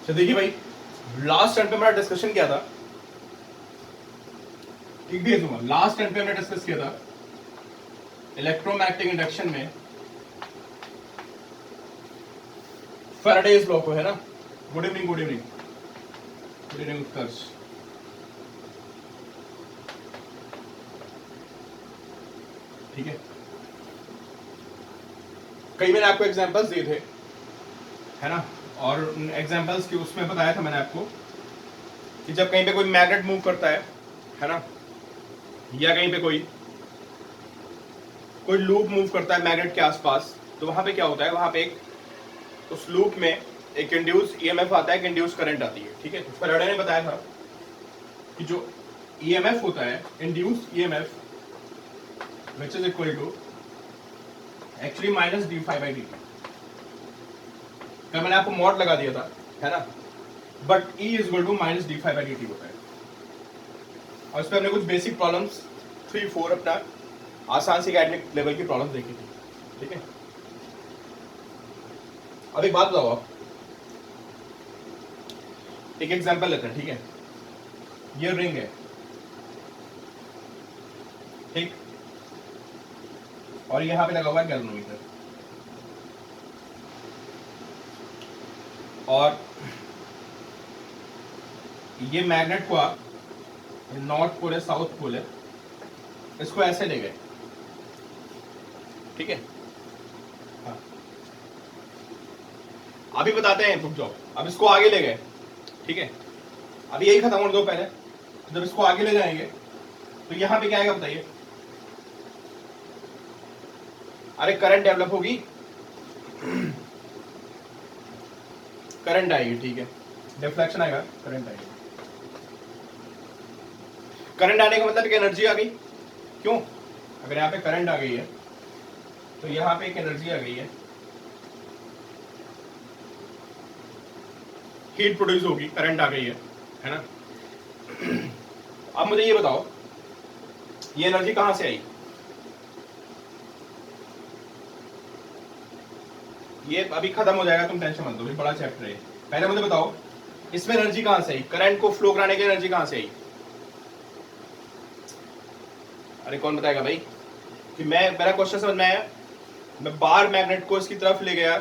तो देखिए भाई, लास्ट टाइम पे हमारा डिस्कशन क्या था, एक भी दूंगा, लास्ट टाइम पे हमने डिस्कस किया था इलेक्ट्रोमैग्नेटिक इंडक्शन में फैराडेज लॉ को, है ना। Good evening, good evening, good evening Utkarsh. ठीक है, कई मैंने आपको एग्जांपल्स दिए थे, है ना, और एग्जांपल्स की उसमें बताया था मैंने आपको कि जब कहीं पे कोई मैग्नेट मूव करता है ना, या कहीं पे कोई लूप मूव करता है मैग्नेट के आसपास, तो वहां पे क्या होता है, वहां पे एक उस लूप में एक इंड्यूस ईएमएफ आता है, एक इंड्यूस करंट आती है। ठीक है, तो फैराडे ने बताया था कि जो ईएमएफ होता है, induce EMF, which is equal to actually minus D five by D T. कल मैंने आपको मॉड लगा दिया था, है ना, but E is equal to minus D five by D T होता है। और इस पर हमने कुछ बेसिक प्रॉब्लम्स 3-4 अपना आसान सी एकेडमिक लेवल की प्रॉब्लम्स देखी थी। ठीक है, अब एक बात बताओ आप, एक एग्जांपल लेते हैं। ठीक है, ये रिंग है, ठीक, और यहां पे लगा हुआ है गैल्वेनोमीटर, और ये मैग्नेट को आप नॉर्थ पोल है, साउथ पोल है, इसको ऐसे ले गए। ठीक है, हाँ, अभी बताते हैं, रुक जाओ, अब इसको आगे ले गए। ठीक है, अभी यही खत्म होने दो पहले। जब इसको आगे ले जाएंगे तो यहां पे क्या आएगा बताइए? अरे करंट डेवलप होगी, करंट आएगी। ठीक है, डिफ्लेक्शन आएगा, करंट आएगी। करंट आने का मतलब एक एनर्जी आ गई। क्यों? अगर यहाँ पे करंट आ गई है तो यहाँ पे एक एनर्जी आ गई है, हीट प्रोड्यूस होगी, करंट आ गई है ना। अब मुझे ये बताओ, ये एनर्जी कहां से आई? ये अभी खत्म हो जाएगा, तुम टेंशन मत लो, ये बड़ा चैप्टर है। पहले मुझे बताओ, इसमें एनर्जी कहां से आई? करंट को फ्लो कराने की एनर्जी कहां से आई? अरे कौन बताएगा भाई? कि मेरा क्वेश्चन समझ में आया? मैं बार मैग्नेट को इसकी तरफ ले गया,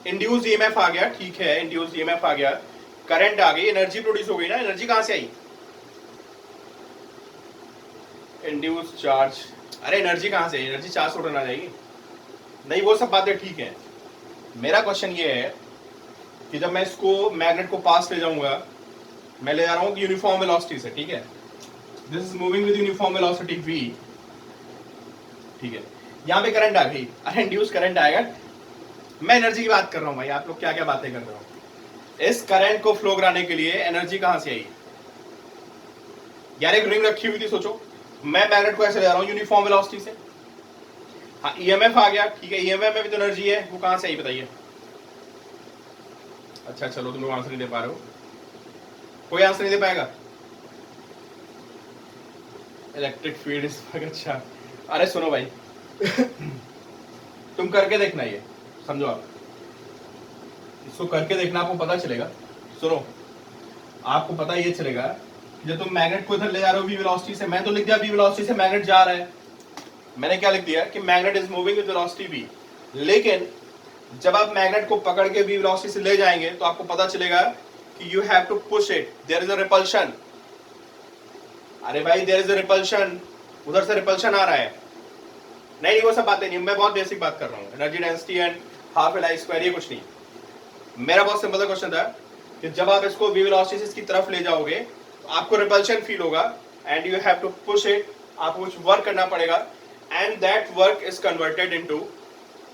इंड्यूस ईएमएफ आ गया, ठीक है, इंड्यूस ईएमएफ आ गया, करंट आ गई, एनर्जी प्रोड्यूस हो गई ना। एनर्जी कहां से आई? Induce charge. अरे एनर्जी कहां से? एनर्जी चार्ज से उड़ना जाएगी नहीं, वो सब बातें ठीक है। मेरा क्वेश्चन ये है कि जब मैं इसको मैग्नेट को पास ले जाऊंगा, मैं ले जा रहा हूं कि यूनिफॉर्म वेलोसिटी से। ठीक है, this is moving with uniform velocity v। ठीक है, यहां पे करंट आ गई, अरे इंड्यूस करंट आएगा। मैं एनर्जी की बात कर रहा हूं भाई, आप लोग क्या क्या बातें कर रहे हो? इस करंट को फ्लो कराने के लिए एनर्जी कहां से आई? यार एक रिंग रखी हुई थी, सोचो, मैं मैग्नेट को ऐसे ले जा रहा हूं यूनिफॉर्म वेलोसिटी से। हाँ, ईएमएफ आ गया, ठीक है, ईएमएफ में भी तो एनर्जी है, वो कहां से आई बताइए? अच्छा चलो, तुम लोग आंसर नहीं दे पा रहे हो, कोई आंसर नहीं दे पाएगा? इलेक्ट्रिक फील्ड इज, अच्छा, अरे सुनो भाई, तुम करके देखना, ये समझो, आप इसको करके देखना, आपको पता चलेगा। सुनो, आपको पता ये चलेगा कि जब तुम मैग्नेट को इधर ले जा रहे हो वी वेलोसिटी से, मैं तो लिख दिया वी वेलोसिटी से मैग्नेट जा रहा है, मैंने क्या लिख दिया कि magnet is moving with velocity V. लेकिन जब आप मैग्नेट को पकड़ के वी वेलोसिटी से ले जाएंगे तो आपको पता चलेगा कि you have to push it, there is a repulsion. अरे भाई, देयर इज अ रिपल्शन, उधर से रिपल्शन आ रहा है। नहीं, वो सब बातें नहीं, मैं बहुत बेसिक बात कर रहा हूँ, energy density and half L I square, ये कुछ नहीं। मेरा बहुत सिंपल क्वेश्चन था कि जब आप इसको वी वेलोसिटी से इसकी तरफ ले जाओगे तो आपको रिपल्शन फील होगा, and you have to push it, आपको कुछ वर्क करना पड़ेगा, and that work is converted into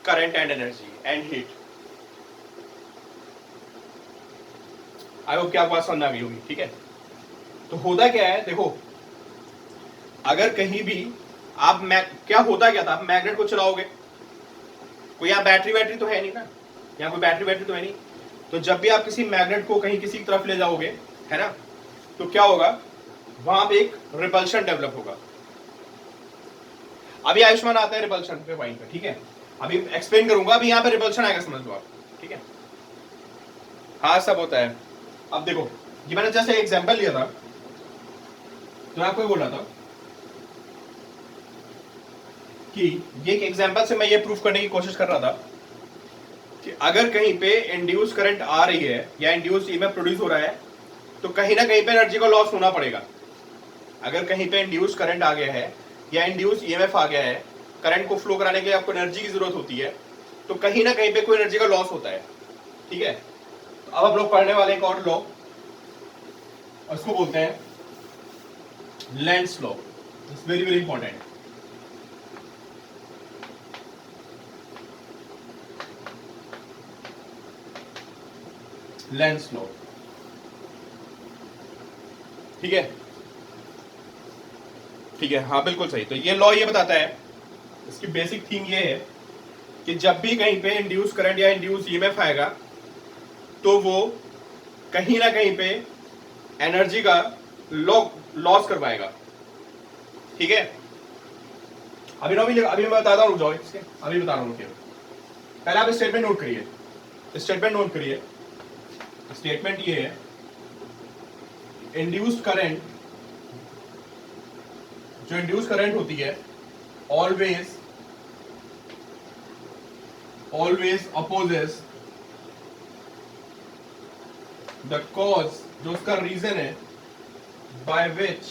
current and energy and heat. I hope कि आपको बात समझ आ गई होगी। ठीक है, तो होता क्या है, देखो, अगर कहीं भी आप क्या होता क्या था, आप मैग्नेट को चलाओगे, कोई यहाँ बैटरी तो है नहीं ना, यहाँ कोई बैटरी तो है नहीं, तो जब भी आप किसी मैग्नेट को कहीं किसी तरफ ले जाओगे, है ना, तो क्या होगा, वहां पे एक रिपल्शन डेवलप होगा। अभी आयुष्मान आता है रिपल्शन पे पॉइंट पे, ठीक है, अभी एक्सप्लेन करूंगा, अभी यहाँ पे रिपल्शन आएगा, समझ लो आप। ठीक है, हाँ सब होता है, अब देखो, ये मैंने जैसे एग्जांपल लिया था, तो मैं आपको ये बोल रहा था कि ये एक एग्जांपल से मैं ये प्रूफ करने की कोशिश कर रहा था कि अगर कहीं पे इंड्यूस करंट आ रही है या इंड्यूस ईएमएफ प्रोड्यूस हो रहा है, तो कहीं ना कहीं पे एनर्जी का लॉस होना पड़ेगा। अगर कहीं पे इंड्यूस करंट आ गया है या इंड्यूस ईएमएफ आ गया है, करंट को फ्लो कराने के लिए आपको एनर्जी की जरूरत होती है, तो कहीं ना कहीं पे कोई एनर्जी का लॉस होता है। ठीक है, तो अब आप लोग पढ़ने वाले एक और लॉ, उसको बोलते हैं Lenz law. It's very very important. Lenz law, ठीक है, ठीक है, हाँ बिल्कुल सही। तो ये लॉ ये बताता है, इसकी बेसिक थीम ये है कि जब भी कहीं पे इंड्यूस करंट या इंड्यूस ईएमएफ आएगा, तो वो कहीं ना कहीं पे एनर्जी का लॉस करवाएगा। ठीक है, अभी मैं बताता हूँ, रुक जाओ, इसके अभी बता रहा हूँ। पहले आप स्टेटमेंट नोट करिए, स्टेटमेंट नोट करिए। स्टेटमेंट ये है, इंड्यूस्ड करंट, जो इंड्यूस करंट होती है, ऑलवेज अपोजेस द कॉज, जो उसका रीजन है, by which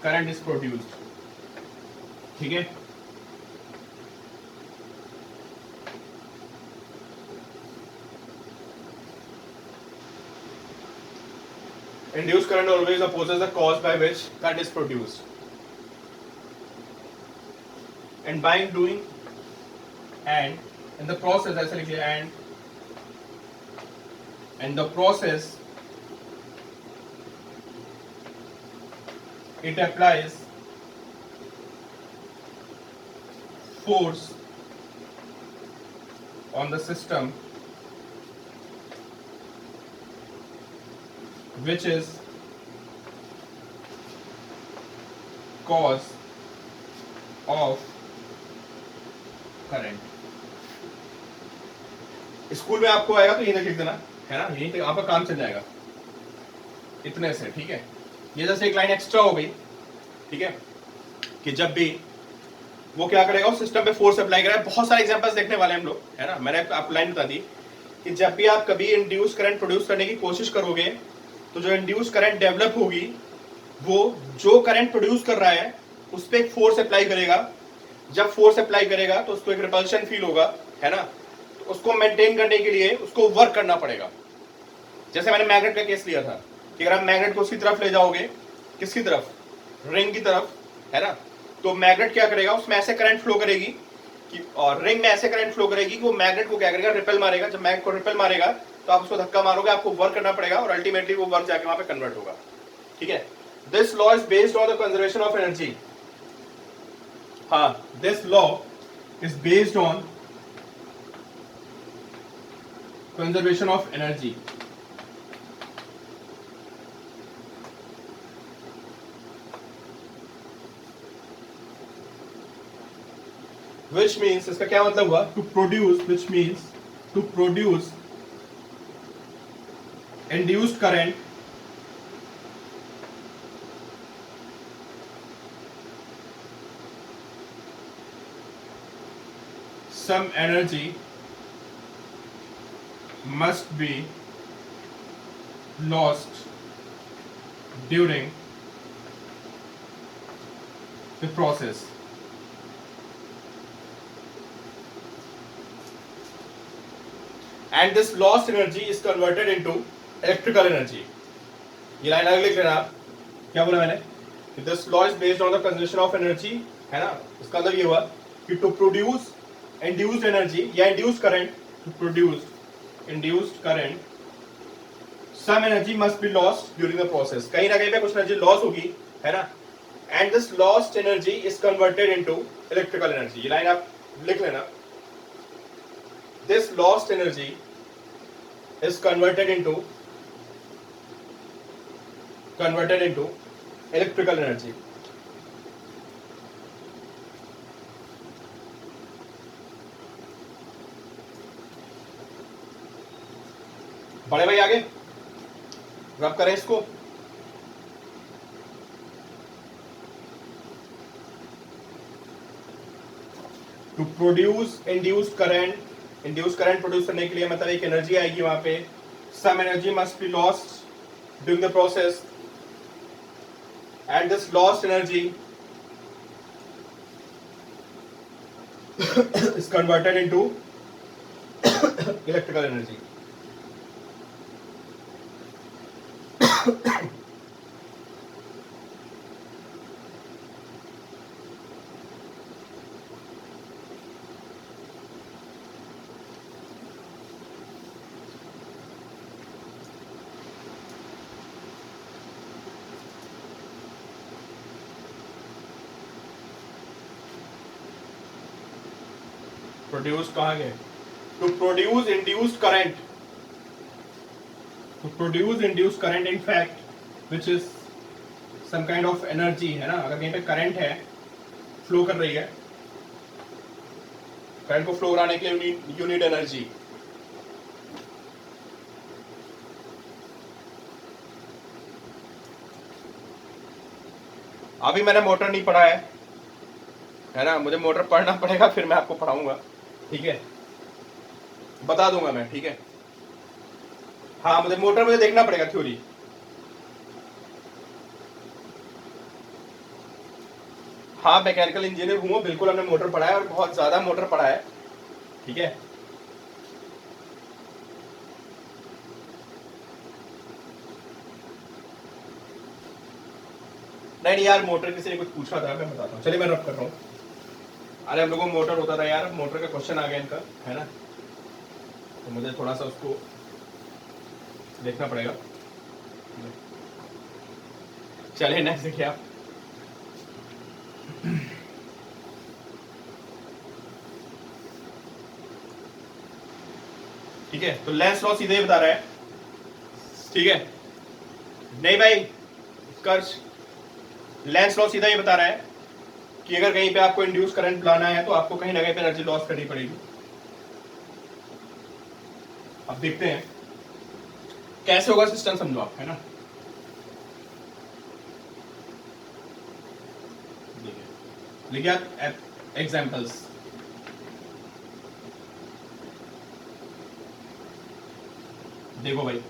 current is produced. ठीक है, induced current always opposes the cause by which current is produced, and by doing and in the process, ऐसे लिखिए, and the process it applies force on the system which is cause of current। School में आपको आएगा तो यही लिख देना है ना, यही तक आपका काम चल जाएगा इतने से। ठीक है, ये जैसे एक लाइन एक्स्ट्रा हो गई। ठीक है, कि जब भी वो क्या करेगा, उस सिस्टम पे फोर्स अप्लाई करेगा। बहुत सारे एग्जांपल्स देखने वाले हम लोग, है ना। मैंने आपको लाइन बता दी कि जब भी आप कभी इंड्यूस करंट प्रोड्यूस करने की कोशिश करोगे, तो जो इंड्यूस करंट डेवलप होगी, वो जो करंट प्रोड्यूस कर रहा है उस पर एक फोर्स अप्लाई करेगा। जब फोर्स अप्लाई करेगा तो उसको एक रिपल्शन फील होगा, है ना। तो उसको मेंटेन करने के लिए उसको वर्क करना पड़ेगा। जैसे मैंने मैग्नेट का केस लिया था कि अगर आप मैग्नेट को उसकी तरफ ले जाओगे, किसकी तरफ, रिंग की तरफ, है ना, तो मैग्नेट क्या करेगा, उसमें ऐसे करंट फ्लो करेगी कि, और रिंग में ऐसे करंट फ्लो करेगी कि वो मैग्नेट को क्या करेगा, रिपेल मारेगा। जब मैग्नेट को रिपेल मारेगा तो आप उसको धक्का मारोगे, आपको वर्क करना पड़ेगा और अल्टीमेटली वो वर्क जाके वहां पे कन्वर्ट होगा। ठीक है, this law is based on the conservation of energy. हाँ, this law is based on conservation of energy. Which means, इसका क्या मतलब हुआ, to produce, which means to produce induced current some energy must be lost during the process। And this lost energy is converted into electrical energy। ये line आगे लिख लेना आप, क्या बोला मैंने, कि this law is based on the conservation of energy, है ना। इसका मतलब ये हुआ कि to produce induced energy या induced current, to produce induced current some energy must be lost during the process। कहीं ना कहीं पे कुछ एनर्जी लॉस होगी, है ना। and this lost energy is converted into electrical energy। ये लाइन आप लिख लेना, this lost energy is converted into electrical energy। बड़े भाई आगे रब करें इसको। To produce induce current produce करने के लिए मतलब एक एनर्जी आएगी वहां पे, some energy must be lost during the process and this lost energy is converted into electrical energy. Produce कहाँ गए? To produce induced current in fact which is some kind of energy, है ना। अगर कहीं पे करंट है, flow कर रही है, करंट को फ्लो कराने के लिए यू नीड एनर्जी। अभी मैंने मोटर नहीं पढ़ा है ना, मुझे मोटर पढ़ना पड़ेगा, फिर मैं आपको पढ़ाऊंगा, ठीक है, बता दूंगा मैं, ठीक है। हाँ, मुझे देखना पड़ेगा थ्योरी। हाँ, मैकेनिकल इंजीनियर हूँ, बिल्कुल हमने मोटर पढ़ा है और बहुत ज्यादा मोटर पढ़ा है, ठीक है। नहीं यार, मोटर किसी ने कुछ पूछा था, मैं बताता हूँ, चलिए मैं रब कर रहा हूँ। अरे हम लोगों को मोटर होता था यार, मोटर का क्वेश्चन आ गया इनका, है ना, तो मुझे थोड़ा सा उसको देखना पड़ेगा। चलिए नेक्स्ट देखिए आप। ठीक है, तो लेंस लॉ सीधे ही बता रहा है, ठीक है। नहीं भाई कर्ज, लेंस लॉ सीधा ही बता रहा है कि अगर कहीं पे आपको इंड्यूस करंट लाना है तो आपको कहीं ना कहीं पे एनर्जी लॉस करनी पड़ेगी। अब देखते हैं कैसे होगा सिस्टम, समझो आप, है ना। लिखिए एग्जांपल्स। देखो भाई,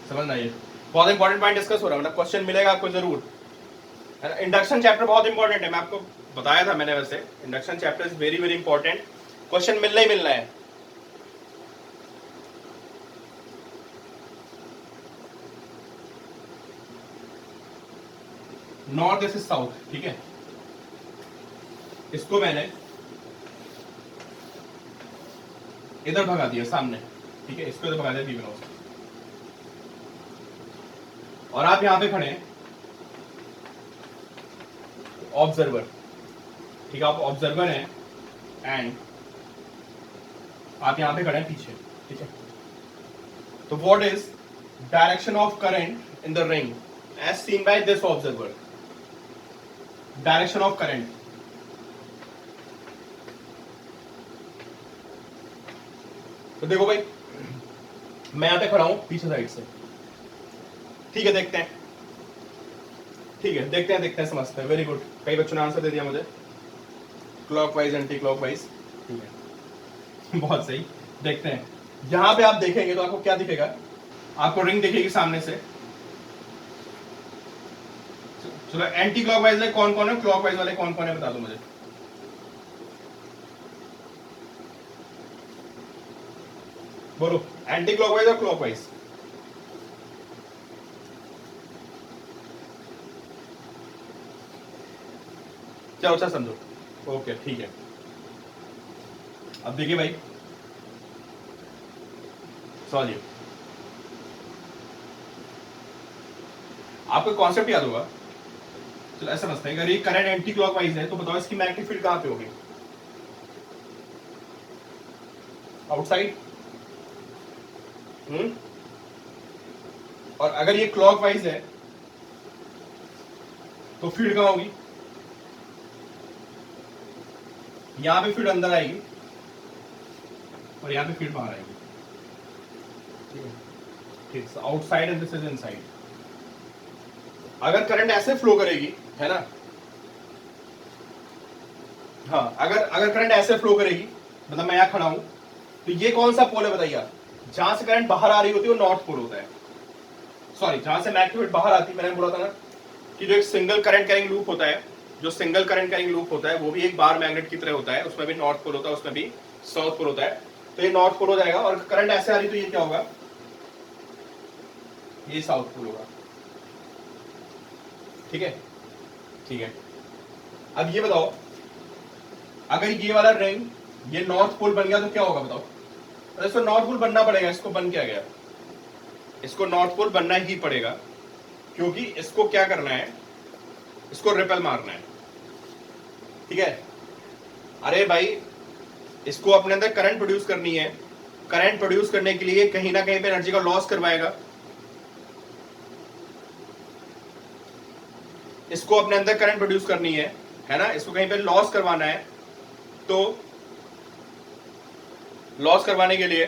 समझना, ये बहुत इंपॉर्टेंट पॉइंट डिस्कस हो रहा है, मतलब क्वेश्चन मिलेगा आपको जरूर, है ना। इंडक्शन चैप्टर बहुत इंपॉर्टेंट है, मैं आपको बताया था मैंने, वैसे induction chapter is very very important, question मिलना ही मिलना है। नॉर्थ दिस इज साउथ, ठीक है, इसको मैंने इधर भगा दिया सामने, ठीक है, इसको इधर भगा दिया बी वेलोसिटी, और आप यहां पे खड़े हैं ऑब्जर्वर, ठीक है, आप ऑब्जर्वर हैं एंड आप यहां पे खड़े हैं पीछे, ठीक है। तो what is direction of current in the ring as seen by this observer? Direction of current, तो देखो भाई, मैं यहां पे खड़ा हूं पीछे साइड से, ठीक है, देखते हैं, ठीक है, देखते हैं समझते हैं। वेरी गुड, कई बच्चों ने आंसर दे दिया मुझे, क्लॉकवाइज एंटी क्लॉकवाइज, ठीक है। बहुत सही, देखते हैं। यहां पे आप देखेंगे तो आपको क्या दिखेगा? आपको रिंग दिखेगी सामने से। चलो एंटी क्लॉकवाइज वाले कौन कौन है, क्लॉकवाइज वाले कौन कौन है, बता दो मुझे। बोलो, एंटी क्लॉकवाइज और क्लॉकवाइज। चलो अच्छा समझो, ओके ठीक है। अब देखिए भाई, सॉरी, आपको कॉन्सेप्ट याद होगा। चलो ऐसा समझते हैं, अगर ये करंट एंटी क्लॉकवाइज है तो बताओ इसकी मैग्नेटिक फील्ड कहां पे होगी? आउटसाइड। और अगर ये क्लॉकवाइज है तो फील्ड कहां होगी? यहां पे फील्ड अंदर आएगी और यहाँ पे फीड बाहर आएगी, ठीक है, ठीक, outside and this is inside. अगर करंट ऐसे फ्लो करेगी, है ना, हाँ, अगर करंट ऐसे फ्लो करेगी, मतलब मैं यहाँ खड़ा हूं, तो ये कौन सा पोल है बताइए आप? जहां से करंट बाहर आ रही होती है वो नॉर्थ पोल होता है। सॉरी, जहां से मैग्नेट बाहर आती है, मैंने बोला था ना कि जो एक सिंगल करंट कैरिंग लूप होता है, जो सिंगल करंट कैरिंग लूप होता है वो भी एक बार मैग्नेट की तरह होता है, उसमें भी नॉर्थ पोल होता है, उसमें भी साउथ पोल होता है। तो ये नॉर्थ पोल हो जाएगा, और करंट ऐसे आ रही तो ये क्या होगा? ये साउथ पोल होगा, ठीक है, ठीक है। अब ये बताओ, अगर ये वाला रिंग ये नॉर्थ पोल बन गया तो क्या होगा बताओ? तो इसको नॉर्थ पोल बनना पड़ेगा, इसको बन क्या गया, इसको नॉर्थ पोल बनना ही पड़ेगा, क्योंकि इसको क्या करना है, इसको रिपेल मारना है, ठीक है। अरे भाई, इसको अपने अंदर करंट प्रोड्यूस करनी है, करंट प्रोड्यूस करने के लिए कहीं ना कहीं पे एनर्जी का लॉस करवाएगा, इसको अपने अंदर करंट प्रोड्यूस करनी है ना, इसको कहीं पे लॉस करवाना है, तो लॉस करवाने के लिए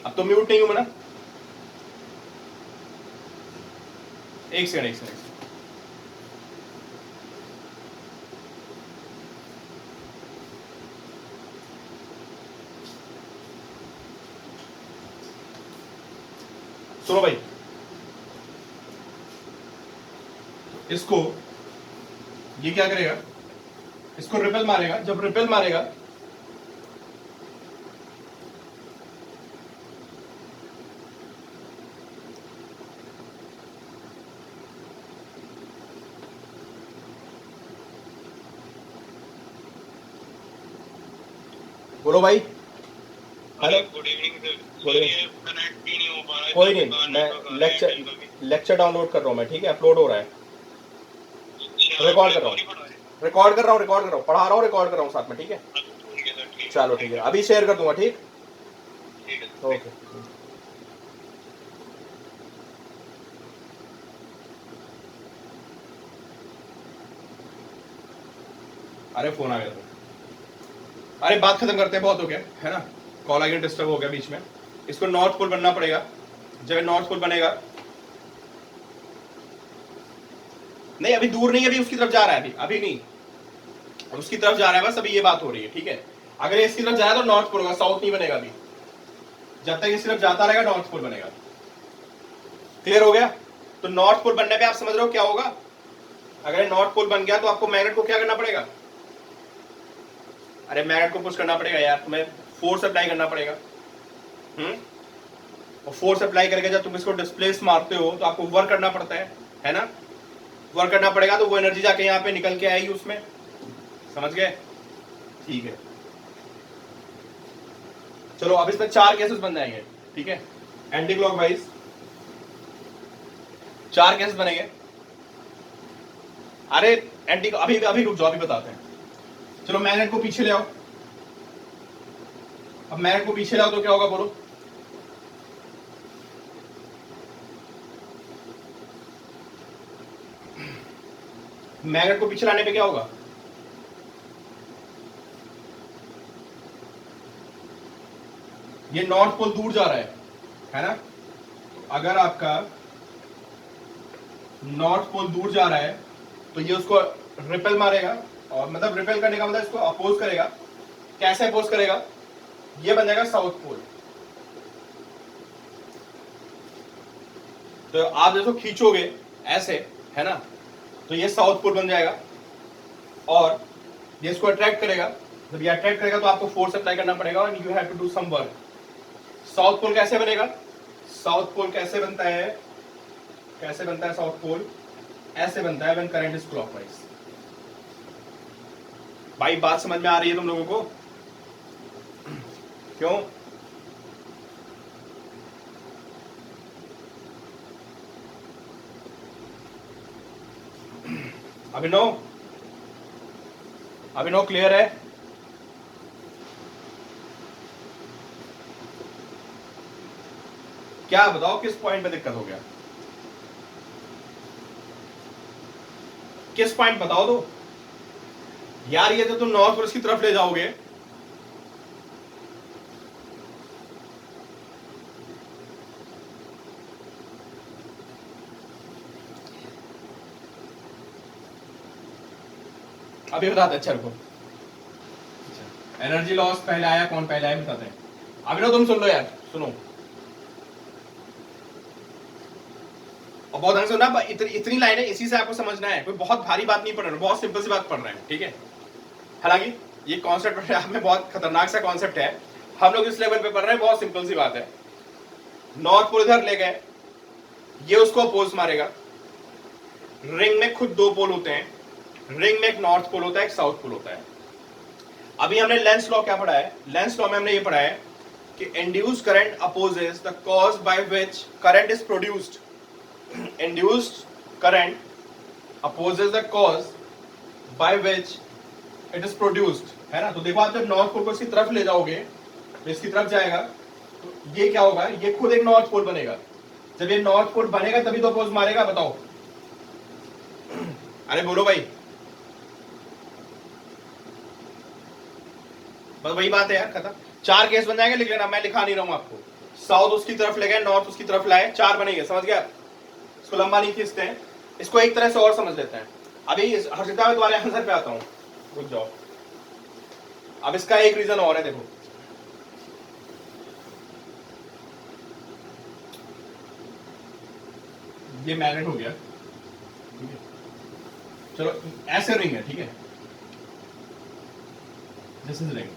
अब तो म्यूट नहीं हूं मैं ना, एक सेकंड, एक सेकंड। सुनो भाई, इसको ये क्या करेगा, इसको रिपेल मारेगा, जब रिपेल मारेगा बोलो भाई। Hello, good evening sir. Good ये इवनिंग। कनेक्ट भी नहीं हो पा रहा है, कोई सब नहीं, गाने मैं बजा रहे हैं लेक्चर कहीं कभी। लेक्चर डाउनलोड कर रहा हूँ मैं, ठीक है, अपलोड हो रहा है, अच्छा, रिकॉर्ड कर आपने रहा तो नहीं हूँ, पढ़ा है? रिकॉर्ड कर रहा हूँ, रिकॉर्ड कर रहा हूँ, पढ़ा रहा हूँ, रिकॉर्ड कर रहा हूँ साथ में, ठीक है। ठीक है सर, ठीक है, चलो ठीक थैंक है, यू। अभी शेयर कर दूंगा, ठीक, ठीक है सर, ओके। अरे फोन आ गया था, अरे बात खत्म करते हैं, बहुत हो गया है ना, कॉल आ गया, डिस्टर्ब हो गया बीच में। इसको नॉर्थ पोल बनना पड़ेगा, जब नॉर्थ पोल बनेगा, नहीं अभी दूर नहीं, अभी उसकी तरफ जा रहा है, अभी अभी नहीं, उसकी तरफ जा रहा है, बस अभी ये बात हो रही है, ठीक है। अगर ये इसकी तरफ जा रहा है तो नॉर्थ पोल होगा, साउथ नहीं बनेगा अभी, जब तक इसकी तरफ जाता रहेगा नॉर्थ पोल बनेगा। क्लियर हो गया? तो नॉर्थ पोल बनने पे आप समझ रहे हो क्या होगा? अगर नॉर्थ पोल बन गया तो आपको मैग्नेट को क्या करना पड़ेगा? अरे मैग्नेट को पुश करना पड़ेगा यार, तुम्हें फोर्स अप्लाई करना पड़ेगा, और फोर्स अप्लाई करके जब तुम इसको डिस्प्लेस मारते हो तो आपको वर्क करना पड़ता है ना, वर्क करना पड़ेगा, तो वो एनर्जी जाके यहाँ पे निकल के आएगी उसमें, समझ गए? ठीक है, चलो अब इसमें 4 केसेस बन जाएंगे, ठीक है, एंटी क्लॉकवाइज 4 केसेस बनेंगे। अरे एंटी, अभी अभी रुक जाओ, अभी बताते हैं। चलो मैग्नेट को पीछे ले आओ, अब मैग्नेट को पीछे लाओ तो क्या होगा बोलो? मैग्नेट को पीछे लाने पे क्या होगा? ये नॉर्थ पोल दूर जा रहा है ना, तो अगर आपका नॉर्थ पोल दूर जा रहा है तो ये उसको रिपेल मारेगा, और मतलब रिपेल करने का मतलब इसको अपोज करेगा। कैसे अपोज करेगा? ये बन जाएगा साउथ पोल, तो आप जैसे खींचोगे ऐसे, है ना, तो ये साउथ पोल बन जाएगा, और ये इसको अट्रैक्ट करेगा। जब ये अट्रैक्ट करेगा तो आपको फोर्स अप्लाई करना पड़ेगा, और you have to do some work. South pole कैसे बनेगा? साउथ पोल कैसे बनता है? कैसे बनता है साउथ पोल? ऐसे बनता है व्हेन करंट इज क्लॉकवाइज। भाई बात समझ में आ रही है तुम लोगों को? क्यों? अभिनव, अभिनव क्लियर है? क्या बताओ किस पॉइंट पे दिक्कत हो गया, किस पॉइंट बताओ तो यार। ये तो तुम नॉर्थ पोल की तरफ ले जाओगे, अभी बताते हैं। अच्छा रुको, एनर्जी लॉस पहले आया, कौन पहले आया बताते हैं। अभी ना तुम सुन लो यार, सुनो और बहुत ढंग से सुनना। इतनी लाइनें इसी से आपको समझना है, कोई बहुत भारी बात नहीं पढ़ रहे, बहुत सिंपल सी बात पढ़ रहे हैं, ठीक है। हालांकि ये कॉन्सेप्ट में बहुत खतरनाक सा कॉन्सेप्ट है, हम लोग इस लेवल पे पढ़ रहे हैं, बहुत सिंपल सी बात है। नॉर्थ पोल इधर ले गए, ये उसको अपोज मारेगा। रिंग में खुद दो पोल होते हैं, रिंग में एक नॉर्थ पोल होता है, एक साउथ पोल होता है। अभी हमने लेंस लॉ क्या पढ़ा है, लेंस लॉ में हमने ये पढ़ा है कि induced current opposes the cause by which current is produced. Induced current opposes the cause by which it is produced, है ना। तो देखो आप जब नॉर्थ पोल को इसकी तरफ ले जाओगे, तो इसकी तरफ जाएगा तो ये क्या होगा, ये खुद एक नॉर्थ पोल बनेगा। जब ये नॉर्थ पोल बनेगा तभी तो अपोज मारेगा, बताओ। अरे बोलो भाई, बस वही बात है यार, खत्म। 4 केस बन जाएंगे, लिख लेना, मैं लिखा नहीं रहा हूं आपको। साउथ उसकी तरफ ले गए, नॉर्थ उसकी तरफ लाए, 4 बनेंगे, समझ गया। इसको लंबा नहीं खींचते हैं, इसको एक तरह से और समझ लेते हैं। अभी हर्षिता में तुम्हारे आंसर पे आता हूं, रुक जाओ। अब इसका एक रीजन और है, देखो। ये मैग्नेट हो गया, ठीक है। चलो ऐसे रिंग है, ठीक है, दिस इज रिंग।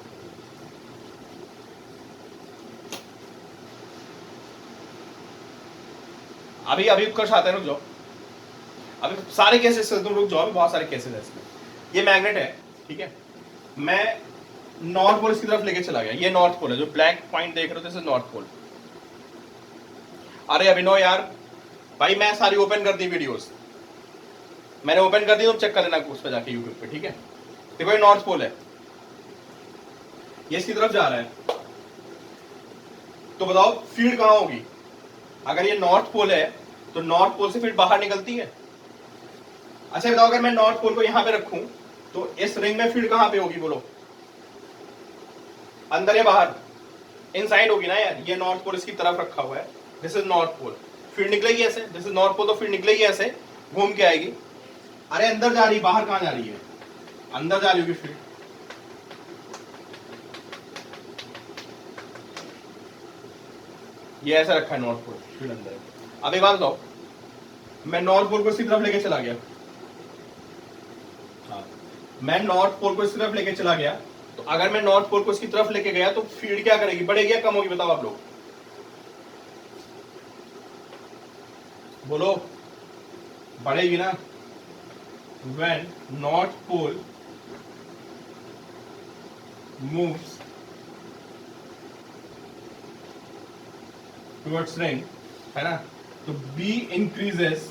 अभी अभी उत्कर्ष आते हैं, रुक जाओ। अभी सारे केसेस तुम रुक जाओ, अभी बहुत सारे केसेस है इसमें। ये मैग्नेट है, ठीक है। मैं नॉर्थ पोल इसकी तरफ लेके चला गया, ये नॉर्थ पोल है, जो ब्लैक पॉइंट देख रहे हो, दिस इज नॉर्थ पोल। अरे अभिनव यार भाई, मैं सारी ओपन कर दी वीडियोस, मैंने ओपन कर दी, तुम चेक कर लेना उस पर जाके यूट्यूब पे, ठीक है। देखो ये नॉर्थ पोल है, ये इसकी तरफ जा रहा है, तो बताओ फील्ड कहां होगी। अगर ये नॉर्थ पोल है तो नॉर्थ पोल से फील्ड बाहर निकलती है। अच्छा बताओ, अगर मैं नॉर्थ पोल को यहां पे रखूं तो इस रिंग में फील्ड कहां पे होगी, बोलो। अंदर या बाहर, इनसाइड होगी ना यार। ये नॉर्थ पोल इसकी तरफ रखा हुआ है, this is north pole, field निकलेगी ऐसे, दिस इज नॉर्थ पोल, तो फील्ड निकलेगी ऐसे, घूम के आएगी। अरे अंदर जा रही, बाहर कहां जा रही है, अंदर जा रही होगी फील्ड। ये ऐसा रखा है नॉर्थ पोल, फील्ड अंदर है। अब एक बात बताओ, मैं नॉर्थ पोल को इसी तरफ लेके चला गया, हाँ, मैं नॉर्थ पोल को इस तरफ लेके चला गया, तो अगर मैं नॉर्थ पोल को इसकी तरफ लेके गया तो फील्ड क्या करेगी, बढ़ेगी या कम होगी, बताओ आप लोग, बोलो। बढ़ेगी ना। when north pole moves towards ring, है ना, तो B increases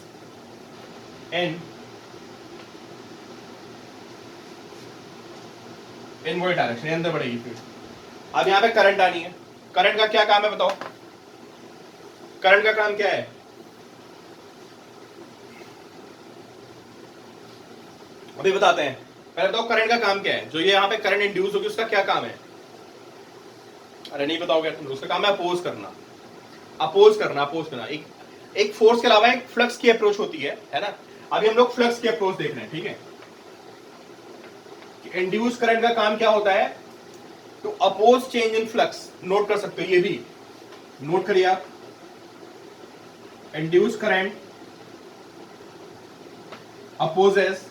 in invert direction, अंदर बढ़ेगी फिर। अब यहां पे करंट आनी है, करंट का क्या काम है बताओ, करंट का काम क्या है, अभी बताते हैं। पहले बताओ करंट का काम क्या है, जो ये यहाँ पे करंट इंड्यूस होगी उसका क्या काम है। अरे नहीं बताओगे तुम, उसका काम है अपोज करना, अपोज करना, अपोज करना। एक फोर्स के अलावा एक फ्लक्स की अप्रोच होती है ना। अभी हम लोग फ्लक्स की अप्रोच देख रहे हैं, ठीक है। इंड्यूस करंट का काम क्या होता है, तो oppose change in flux. Note कर सकते हो, ये भी नोट करिए आप। Induce current opposes,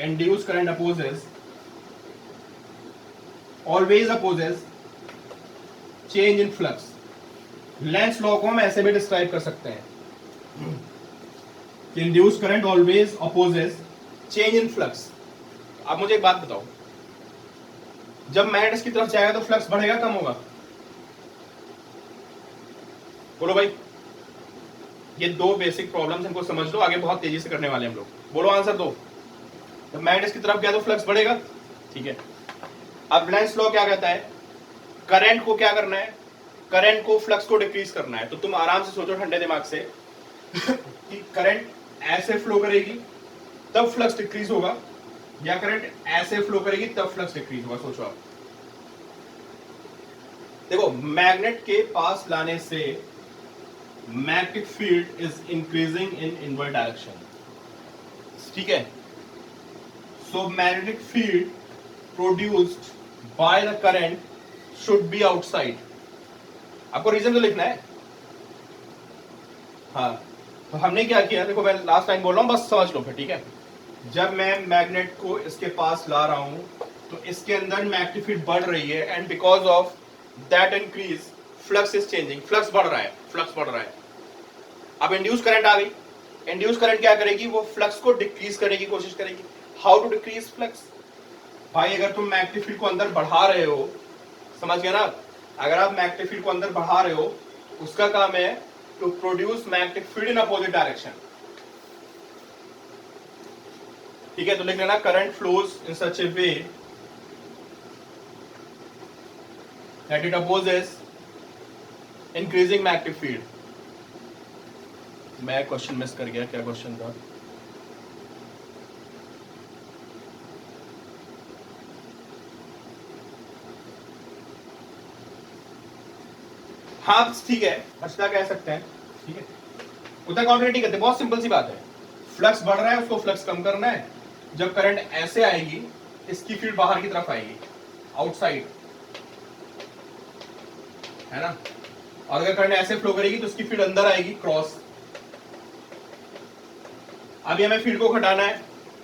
induced current opposes, always opposes change in flux। Lenz law को हम ऐसे भी डिस्क्राइब कर सकते हैं कि induced current always opposes change in flux। अब मुझे एक बात बताओ, जब मैग्नेट इसकी तरफ जाएगा तो फ्लक्स बढ़ेगा कम होगा, बोलो भाई। ये दो बेसिक प्रॉब्लम्स इनको समझ लो, आगे बहुत तेजी से करने वाले हम लोग, बोलो आंसर दो। जब मैग्नेट की तरफ गया तो फ्लक्स बढ़ेगा, ठीक है। अब लेंस लॉ क्या कहता है, करंट को क्या करना है, करंट को, फ्लक्स को डिक्रीज करना है, तो तुम आराम से सोचो ठंडे दिमाग से कि करंट ऐसे फ्लो करेगी तब फ्लक्स डिक्रीज होगा, या करंट ऐसे फ्लो करेगी तब फ्लक्स डिक्रीज होगा। सोचो आप, देखो मैग्नेट के पास लाने से magnetic field is increasing in inward direction, ठीक है। सो magnetic field produced by the current should be outside. आपको रीजन तो लिखना है। हाँ, तो हमने क्या किया, देखो मैं लास्ट टाइम बोल रहा हूं, बस समझ लो फिर, ठीक है। जब मैं मैग्नेट को इसके पास ला रहा हूं तो इसके अंदर मैग्नेटिक फील्ड बढ़ रही है, and because of that increase flux is changing, flux बढ़ रहा है, फ्लक्स बढ़ रहा है। अब इंड्यूस करंट आ गई, इंड्यूस करंट क्या करेगी, वो फ्लक्स को डिक्रीज करेगी, कोशिश करेगी। How to decrease flux? भाई अगर तुम मैग्नेटिक फील्ड को अंदर बढ़ा रहे हो, समझ गए ना, अगर आप मैग्नेटिक फील्ड को अंदर बढ़ा रहे हो, उसका काम है to produce magnetic field in opposite direction, ठीक है। तो लिख लेना, current flows in such a way that it opposes increasing magnetic field. मैं क्वेश्चन मिस कर गया, क्या क्वेश्चन था? हाँ ठीक है, अच्छा कह सकते हैं, ठीक है। उतना कॉन्ट्रेक्ट करते, बहुत सिंपल सी बात है। फ्लक्स बढ़ रहा है, उसको फ्लक्स कम करना है। जब करंट ऐसे आएगी, इसकी फील्ड बाहर की तरफ आएगी, आउटसाइड, है ना। और अगर करंट ऐसे फ्लो करेगी तो इसकी फील्ड अंदर आएगी, क्रॉस। अभी हमें फील्ड को घटाना है,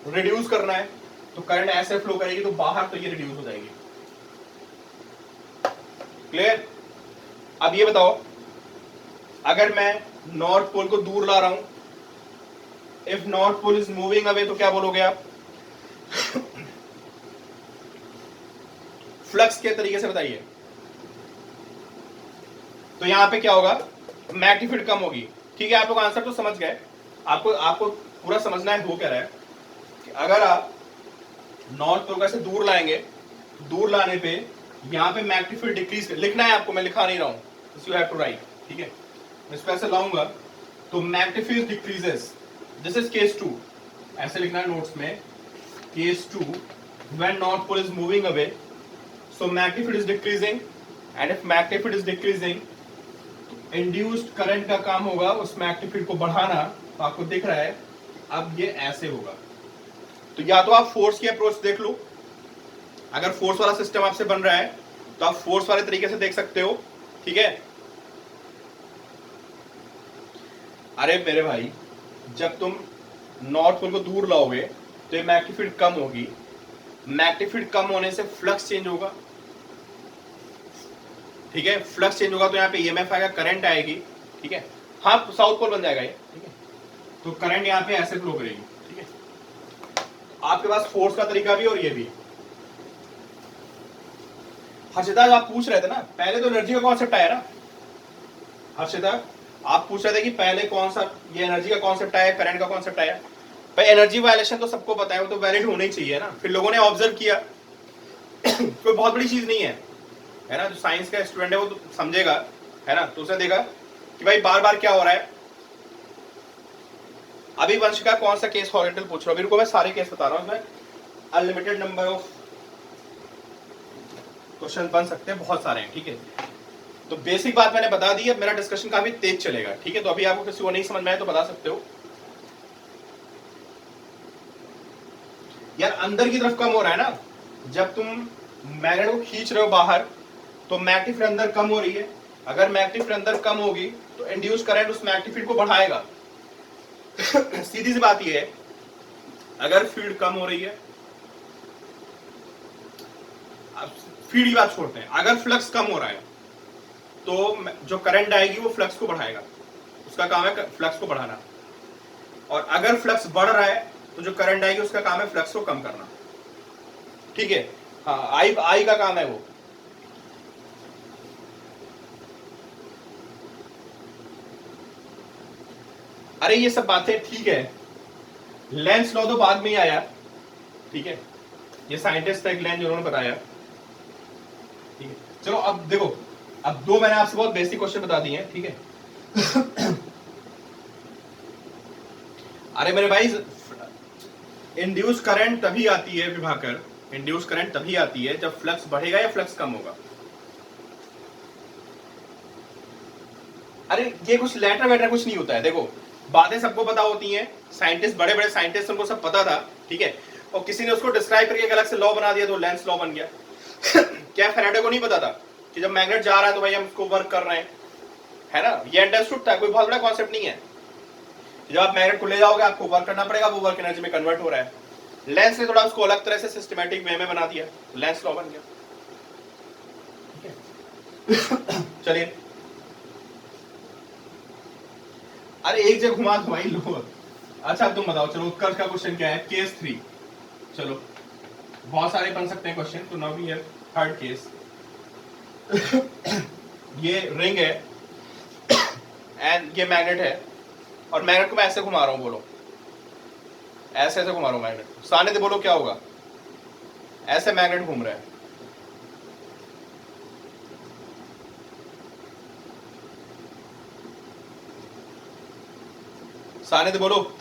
रिड्यूस करना है, तो करंट ऐसे फ्लो करेगी तो बाहर, तो ये रिड्यूस हो जाएगी। क्लियर? अब ये बताओ, अगर मैं नॉर्थ पोल को दूर ला रहा हूं, if north pole is moving away, तो क्या बोलोगे आप? फ्लक्स के तरीके से बताइए। तो यहां पे क्या होगा, मैग्नेटिक फील्ड कम होगी, ठीक है। आप लोग आंसर तो समझ गए, आपको आपको पूरा समझना है हो क्या रहा है कि अगर आप नॉर्थ पोल को ऐसे दूर लाएंगे, दूर लाने पे यहां पे मैग्नेटिक फील्ड डिक्रीज, लिखना है आपको, मैं लिखा नहीं रहा हूं, यू हैव टू राइट, ठीक है। मैं इसको ऐसे लाऊंगा तो magnetic field decreases, this is case 2, ऐसे लिखना है नोट्स में, case 2 when north pole is moving away, so magnetic field is decreasing, and if magnetic field is decreasing, induced current का काम होगा उस मैग्नेटिक फील्ड को बढ़ाना। तो आपको दिख रहा है अब ये ऐसे होगा। तो या तो आप फोर्स की अप्रोच देख लो, अगर फोर्स वाला सिस्टम आपसे बन रहा है तो आप फोर्स वाले तरीके से देख सकते हो, ठीक है। अरे मेरे भाई, जब तुम नॉर्थ पोल को दूर लाओगे तो ये मैग्नेटिक फील्ड कम होगी, मैग्नेटिक फील्ड कम होने से फ्लक्स चेंज होगा, ठीक है। फ्लक्स चेंज होगा तो यहाँ पे ईएमएफ आएगा, करंट आएगी, ठीक है। हाँ, साउथ पोल बन जाएगा ये, ठीक है। तो करंट यहाँ पे ऐसे फ्लो करेगी, ठीक है। आपके पास फोर्स का तरीका भी और ये भी। हर्षिता, आप पूछ रहे थे ना, पहले तो एनर्जी का कॉन्सेप्ट आया ना। हर्षिता, आप पूछ रहे थे कि पहले कौन सा, ये एनर्जी का कॉन्सेप्ट आया, करंट का कॉन्सेप्ट आया। भाई एनर्जी वायलेशन तो सबको पता है, वो तो वैलिड होना ही चाहिए ना। फिर लोगों ने ऑब्जर्व किया कोई बहुत बड़ी चीज नहीं है ना। जो साइंस का स्टूडेंट है वो तो समझेगा, है ना। तो उसने देखा कि भाई बार बार क्या हो रहा है। अभी वंश का कौन सा केस हॉरिजॉन्टल पूछ रहा हूं, रुको मैं सारे केस बता रहा हूं। इसमें अनलिमिटेड नंबर ऑफ क्वेश्चन बन सकते हैं, बहुत सारे हैं, ठीक है। तो बेसिक बात मैंने बता दी है, मेरा डिस्कशन काफी तेज चलेगा, ठीक है। तो अभी आपको किसी को नहीं समझ में आए तो बता सकते हो। यार अंदर की तरफ कम हो रहा है ना, जब तुम मैग्नेट को खींच रहे हो बाहर तो मैग्नेटिक फील्ड अंदर कम हो रही है। अगर मैग्नेटिक फील्ड अंदर कम होगी तो इंड्यूस करंट उस मैग्नेटिक फील्ड को बढ़ाएगा। सीधी सी बात ये है, अगर फील्ड कम हो रही है, फील्ड की बात छोड़ते हैं, अगर फ्लक्स कम हो रहा है तो जो करंट आएगी वो फ्लक्स को बढ़ाएगा, उसका काम है फ्लक्स को बढ़ाना। और अगर फ्लक्स बढ़ रहा है तो जो करंट आएगी उसका काम है फ्लक्स को कम करना, ठीक है। हाँ, आई का काम है वो। अरे ये सब बातें ठीक है, लेंस लॉ तो बाद में ही आया, ठीक है। ये साइंटिस्ट था एक लेंस, उन्होंने बताया, ठीक है। चलो अब देखो, अब दो मैंने आपसे बहुत बेसिक क्वेश्चन बता दिए हैं, ठीक है। अरे मेरे भाई, इंड्यूस करंट तभी आती है विभाकर, इंड्यूस करंट तभी आती है जब फ्लक्स बढ़ेगा या फ्लक्स कम होगा। अरे ये कुछ लेटर वेटर कुछ नहीं होता है, देखो बातें सबको पता होती हैं, साइंटिस्ट, बड़े बड़े साइंटिस्ट, उनको सब पता था, ठीक है, और किसी ने उसको डिस्क्राइब करके एक अलग से लॉ बना दिया तो लेंस लॉ बन गया। क्या फैराडे को नहीं पता था कि जब मैग्नेट जा रहा है तो भाई हम उसको वर्क कर रहे हैं, है ना, ये अंडरस्टूड था, कोई बहुत बड़ा कॉन्सेप्ट नहीं है। जब आप मैग्नेट को ले जाओगे आपको वर्क करना पड़ेगा, वो वर्क एनर्जी में कन्वर्ट हो रहा है। लेंस ने थोड़ा उसको अलग तरह से सिस्टमैटिक वे में बना दिया, लेंस लॉ बन गया। चलिए, अरे एक जगह घुमा दो भाई लो। अच्छा अब तुम बताओ, चलो उत्कर्ष का क्वेश्चन क्या है, केस 3। चलो बहुत सारे बन सकते हैं क्वेश्चन, तो now we have third case. ये रिंग है एंड ये मैग्नेट है, और मैग्नेट को मैं ऐसे घुमा रहा हूं, बोलो ऐसे ऐसे घुमा रहा हूं मैग्नेट, सामने से बोलो क्या होगा, ऐसे मैग्नेट घूम रहा है, सामने से बोलो,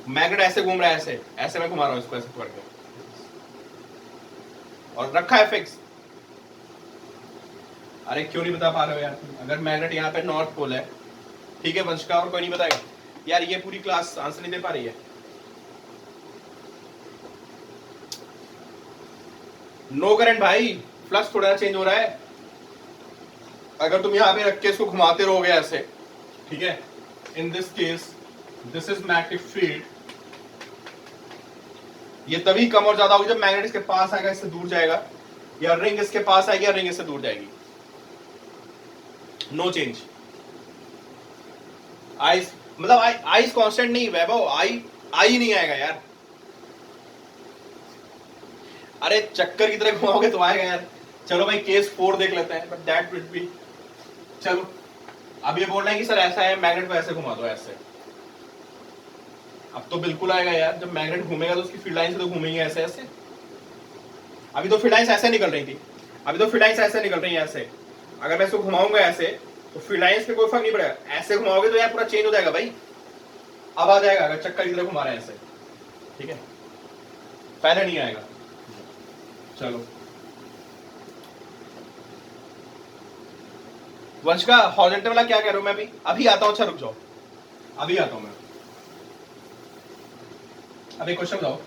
मैग्नेट ऐसे घूम रहा है, ऐसे ऐसे मैं घुमा रहा हूं इसको ऐसे पकड़ के, और रखा है फिक्स। अरे क्यों नहीं बता पा रहे हो यार, अगर मैग्नेट यहाँ पे नॉर्थ पोल है, ठीक है वंशिका, और कोई नहीं बताएगा यार, ये पूरी क्लास आंसर नहीं दे पा रही है। नो करंट भाई, फ्लक्स थोड़ा चेंज हो रहा है। अगर तुम यहाँ पे रख के इसको घुमाते रहोगे ऐसे, ठीक है, इन this case this is magnetic field, ये तभी कम और ज्यादा होगी जब मैग्नेट इसके पास आएगा, इससे दूर जाएगा, या रिंग इसके पास आएगी या रिंग इससे दूर जाएगी। No change. आई मतलब आई कांस्टेंट नहीं वैभव, आई नहीं आएगा यार। अरे चक्कर की तरह घुमाओगे तो आएगा यार। चलो भाई केस 4 देख लेते हैं, बट दैट विल बी, चलो अब ये बोल रहे हैं कि सर ऐसा है, मैग्नेट को ऐसे घुमा दो ऐसे, अब तो बिल्कुल आएगा यार, जब मैग्नेट घूमेगा तो उसकी फील्ड लाइन से तो घूमेंगे ऐसे ऐसे। अभी तो फील्ड लाइंस ऐसे निकल रही थी, अभी तो फील्ड लाइंस ऐसे निकल रही है ऐसे, अगर मैं इसको घुमाऊंगा ऐसे तो फील्ड लाइंस पे कोई फर्क नहीं पड़ेगा, ऐसे घुमाओगे तो यार पूरा चेंज हो जाएगा भाई, अब आ जाएगा अगर चक्कर की तरह घुमा रहे हैं ऐसे, ठीक है, पहले नहीं आएगा। चलो वंश का हॉरिजॉन्टल वाला क्या कह रहा हूं मैं, अभी आता हूं, अच्छा रुक जाओ, अभी आता हूं मैं। अब एक क्वेश्चन बताओ,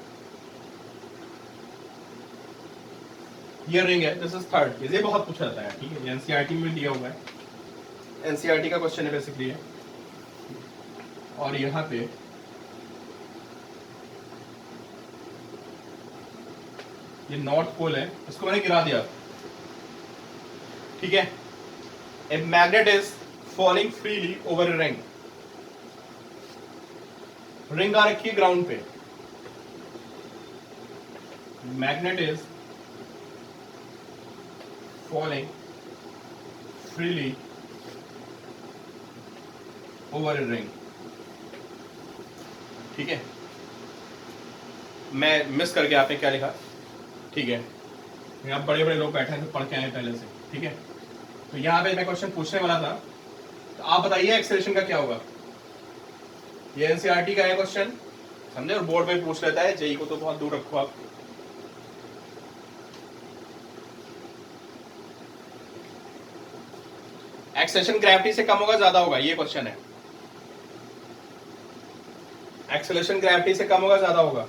ये रिंग है, दिस इज थर्ड केस, ये बहुत पूछा जाता है, ठीक है, एनसीईआरटी में दिया हुआ है, एनसीईआरटी का क्वेश्चन है बेसिकली है, और यहाँ पे ये नॉर्थ पोल है, इसको मैंने गिरा दिया, ठीक है, a magnet is falling freely over a ring, ring आ रखी है ग्राउंड पे, magnet is falling freely over a ring, ठीक है, मैं मिस कर गया, आपने क्या लिखा, ठीक है, यहाँ बड़े बड़े लोग बैठे हैं तो पढ़ के आए पहले से, ठीक है, तो यहाँ पे मैं क्वेश्चन पूछने वाला था, तो आप बताइए एक्सेलरेशन का क्या होगा, ये एनसीईआरटी का है क्वेश्चन, समझे, और बोर्ड में पूछ लेता है, जेई को तो बहुत दूर रखो आप। एक्सेलरेशन ग्रेविटी से कम होगा ज्यादा होगा, ये क्वेश्चन है, एक्सेलरेशन ग्रेविटी से कम होगा ज्यादा होगा।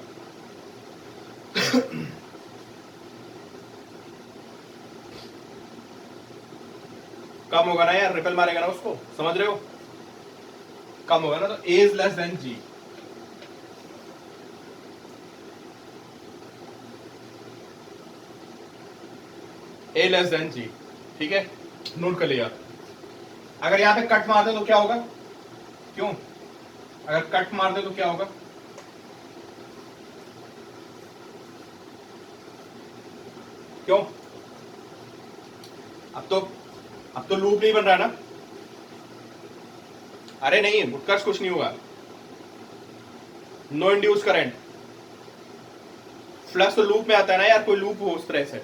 कम होगा ना यार, रिपल मारेगा ना उसको, समझ रहे हो, कम होगा ना, तो a is less than g, a less than g, ठीक है, नोट कर लिया। अगर यहां पे कट मार दे तो क्या होगा, क्यों, अगर कट मार दे तो क्या होगा, क्यों, अब तो लूप नहीं बन रहा ना, अरे नहीं उत्कर्ष कुछ नहीं होगा, नो इंड्यूस करंट, फ्लक्स तो लूप में आता है ना यार, कोई लूप हो उस तरह से,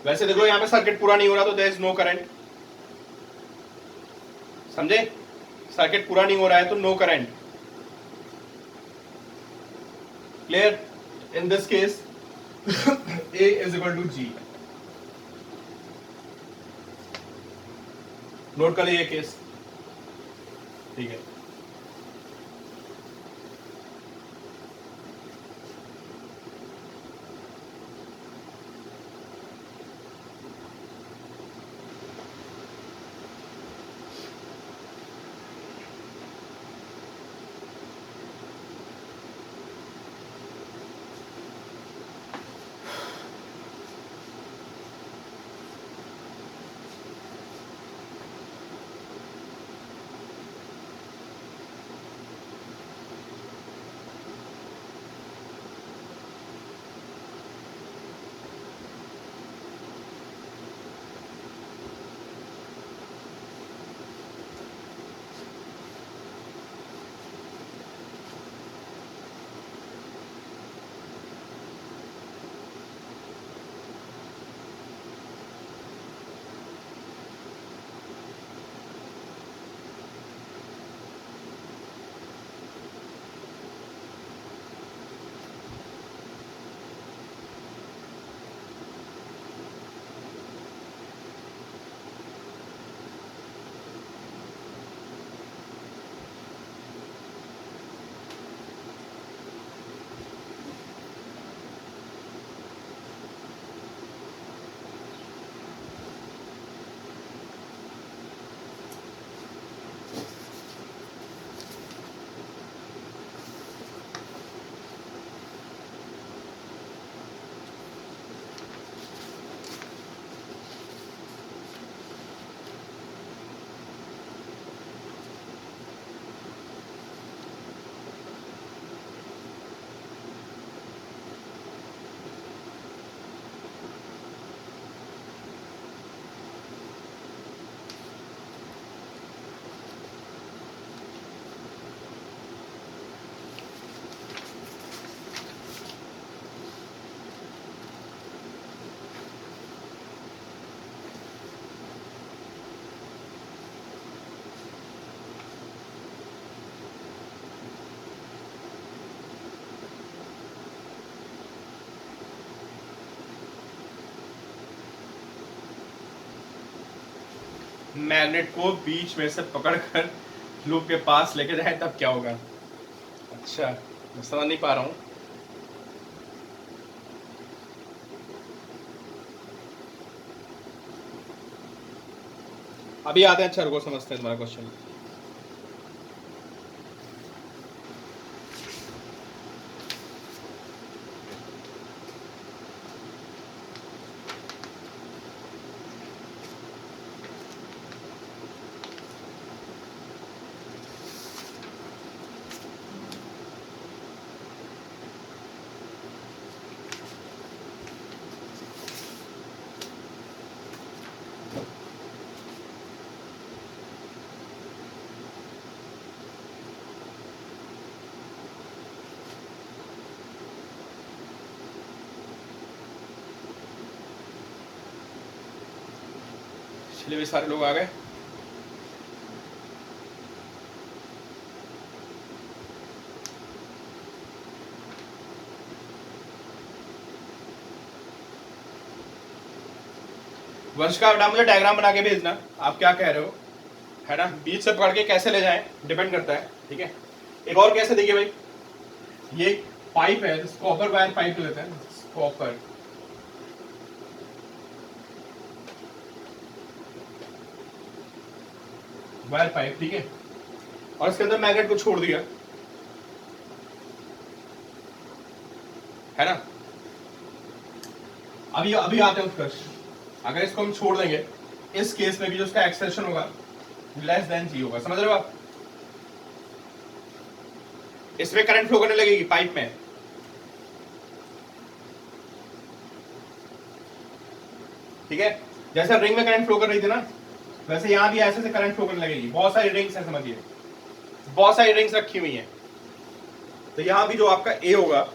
वैसे देखो यहाँ पे सर्किट पूरा नहीं हो रहा तो देयर इज नो करंट, समझे? सर्किट पूरा नहीं हो रहा है तो no current. Clear? In this case A is equal to G। Note कर लीजिए केस, ठीक है। मैग्नेट को बीच में से पकड़कर लूप के पास लेके जाए तब क्या होगा? अच्छा, मैं समझ नहीं पा रहा हूँ। अभी आते हैं, अच्छा रुको समझते हैं तुम्हारा क्वेश्चन। चलिए भी सारे लोग आ गए। वंश का बेटा मुझे डायग्राम बना के भेजना, आप क्या कह रहे हो, है ना? बीच से पकड़ के कैसे ले जाएं डिपेंड करता है, ठीक है। एक और कैसे देखिए भाई, ये पाइप है, कॉपर वायर पाइप लेते हैं, कॉपर वायर पाइप, ठीक है। और इसके अंदर मैग्नेट को छोड़ दिया, है ना? अभी आते हैं उत्कर्ष। अगर इसको हम छोड़ देंगे, इस केस में भी जो उसका एक्सेलेरेशन होगा लेस देन जी होगा, समझ रहे हो आप? इसमें करंट फ्लो करने लगेगी पाइप में, ठीक है। जैसे रिंग में करंट फ्लो कर रही थी ना, वैसे यहां भी ऐसे से करंट फ्लो करने लगेगी। बहुत सारी रिंग्स है, समझिए, बहुत सारी रिंग्स रखी हुई हैं। तो यहां भी जो आपका ए होगा,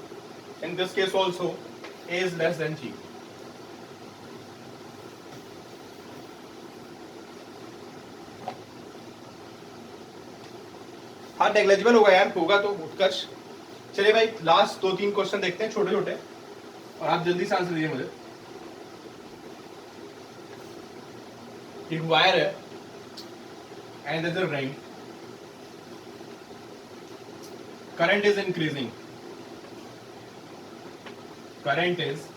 in this case also a is less than g. हाँ नेग्लेजिबल होगा यार, होगा तो उत्कर्ष। चलिए भाई लास्ट 2-3 क्वेश्चन देखते हैं छोटे छोटे, और आप जल्दी से आंसर दीजिए मुझे। एक वायर है and there is a ring, current is increasing, current is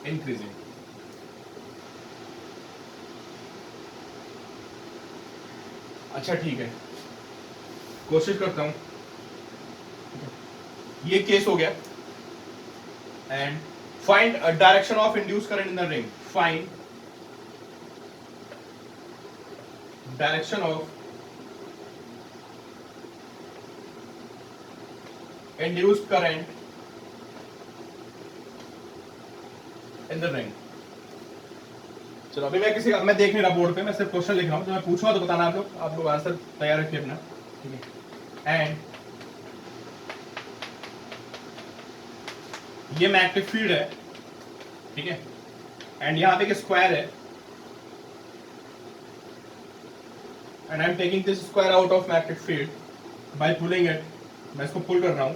increasing. अच्छा ठीक है, कोशिश करता हूं। ये केस हो गया। And find a direction of induce current in the ring, find direction of induced current in the ring. चलो अभी मैं देख नहीं रहा बोर्ड पे, मैं सिर्फ क्वेश्चन लिख रहा हूं, तो मैं पूछूंगा तो बताना आप लोग आंसर तैयार रखिए अपना, ठीक है। एंड ये मैग्नेटिक फील्ड है, ठीक है, एंड यहां पे एक स्क्वायर है, and I am taking this square out of magnetic field by pulling it, मैं इसको पुल कर रहा हूं,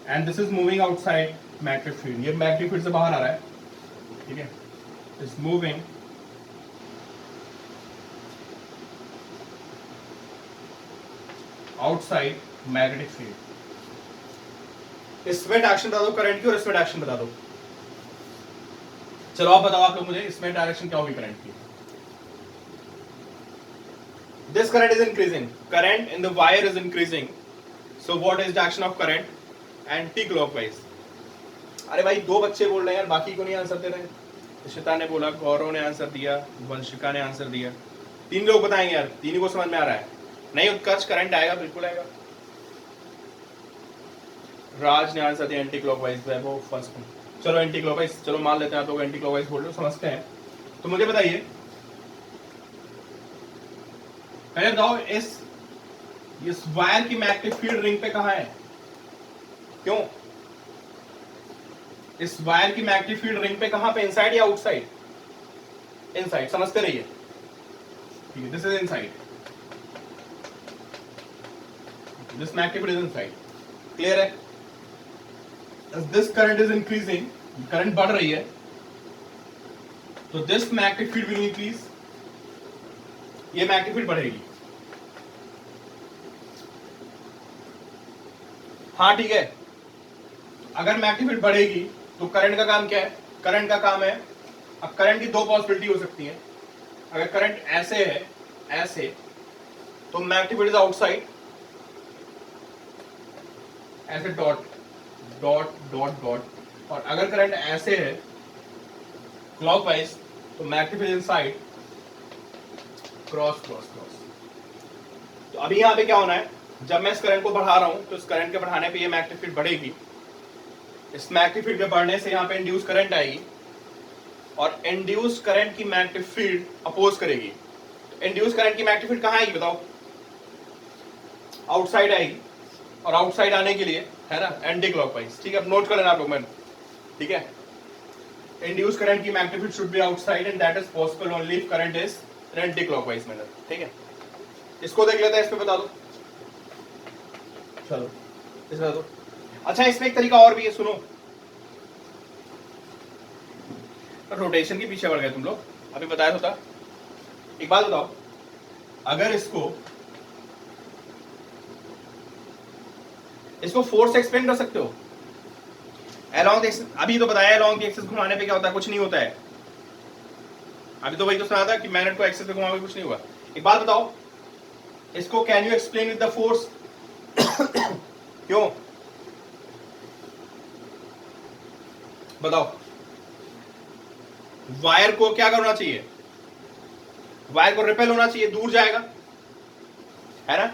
and this is moving outside magnetic field, ये मैग्नेटिक फील्ड से बाहर आ रहा है, ठीक है, is moving outside magnetic field. इसमें डायरेक्शन बता दो करंट की, और इसमें डायरेक्शन बता दो। चलो आप बताओ, आप लोग मुझे इसमें डायरेक्शन क्या होगी करंट की। This current is increasing, current in the wire is increasing, so what is direction of current anti clockwise. अरे भाई 2 बच्चे बोल रहे हैं यार, बाकी को नहीं आंसर दे रहे। इशिता ने बोला, गौरव ने आंसर दिया, वंशिका ने आंसर दिया, 3 लोग बताएंगे यार, 3 को समझ में आ रहा है। नहीं उत्कर्ष, करंट आएगा, बिल्कुल आएगा। राज ने आंसर दिया एंटी क्लॉकवाइज, वैभव फर्स्ट। चलो एंटी क्लॉकवाइज, चलो मान लेते हैं आप लोग एंटी क्लॉकवाइज बोल रहे हो, समझते हैं। तो मुझे बताइए पहले बताओ, इस वायर की मैग्नेटिक फील्ड रिंग पे कहां है? क्यों इस वायर की मैग्नेटिक फील्ड रिंग पे कहां पे, इनसाइड या आउटसाइड? इनसाइड, समझते रहिए, ठीक है, this is inside, this magnetic field is inside, clear है। This current is increasing, current बढ़ रही है, तो this magnetic field will increase, ये मैग्नेटिक फील्ड बढ़ेगी। हाँ ठीक है, अगर मैग्नेटिक फील्ड बढ़ेगी तो करंट का काम क्या है? करंट का काम है, अब करंट की 2 पॉसिबिलिटी हो सकती है। अगर करंट ऐसे है, ऐसे, तो मैग्नेटिक फील्ड इज आउटसाइड, ऐसे डॉट डॉट डॉट डॉट, और अगर करंट ऐसे है क्लॉकवाइज, तो magnetic field inside, cross cross cross. तो अभी यहां पे क्या होना है, जब मैं इस करंट को बढ़ा रहा हूं, तो इस करंट के बढ़ाने पे ये मैग्नेटिक फील्ड बढ़ेगी, इस मैग्नेटिक फील्ड के बढ़ने से यहां पे इंड्यूस करंट आएगी, और इंड्यूस करंट की मैग्नेटिक फील्ड अपोज करेगी। इंड्यूस करंट की मैग्नेटिक फील्ड कहां आएगी बताओ? आउटसाइड आएगी, और आउटसाइड आने के लिए है ना एंटी क्लॉकवाइज, ठीक है, अब नोट कर लेना आप लोग, मैं, ठीक है। इंड्यूस करंट की magnetic field should be outside, and that is possible only if current is anti clockwise manner, ठीक है। इसको देख लेते हैं, इस पे बता दो, चलो इस बता दो। अच्छा इसमें एक तरीका और भी है, सुनो, रोटेशन के पीछे बढ़ गए तुम लोग, अभी बताया होता। एक बात बताओ, अगर इसको फोर्स एक्सप्लेन कर सकते हो? अलोंग द एक्सिस, अभी तो बताया अलोंग द एक्सिस घुमाने पे क्या होता है, कुछ नहीं होता है। अभी तो वही तो सुना था कि मैग्नेट को एक्सिस पे घुमाने पे कुछ नहीं हुआ। एक बात बताओ, इसको can you explain with the force? क्यों बताओ? वायर को क्या करना चाहिए? वायर को रिपेल होना चाहिए, दूर जाएगा, है ना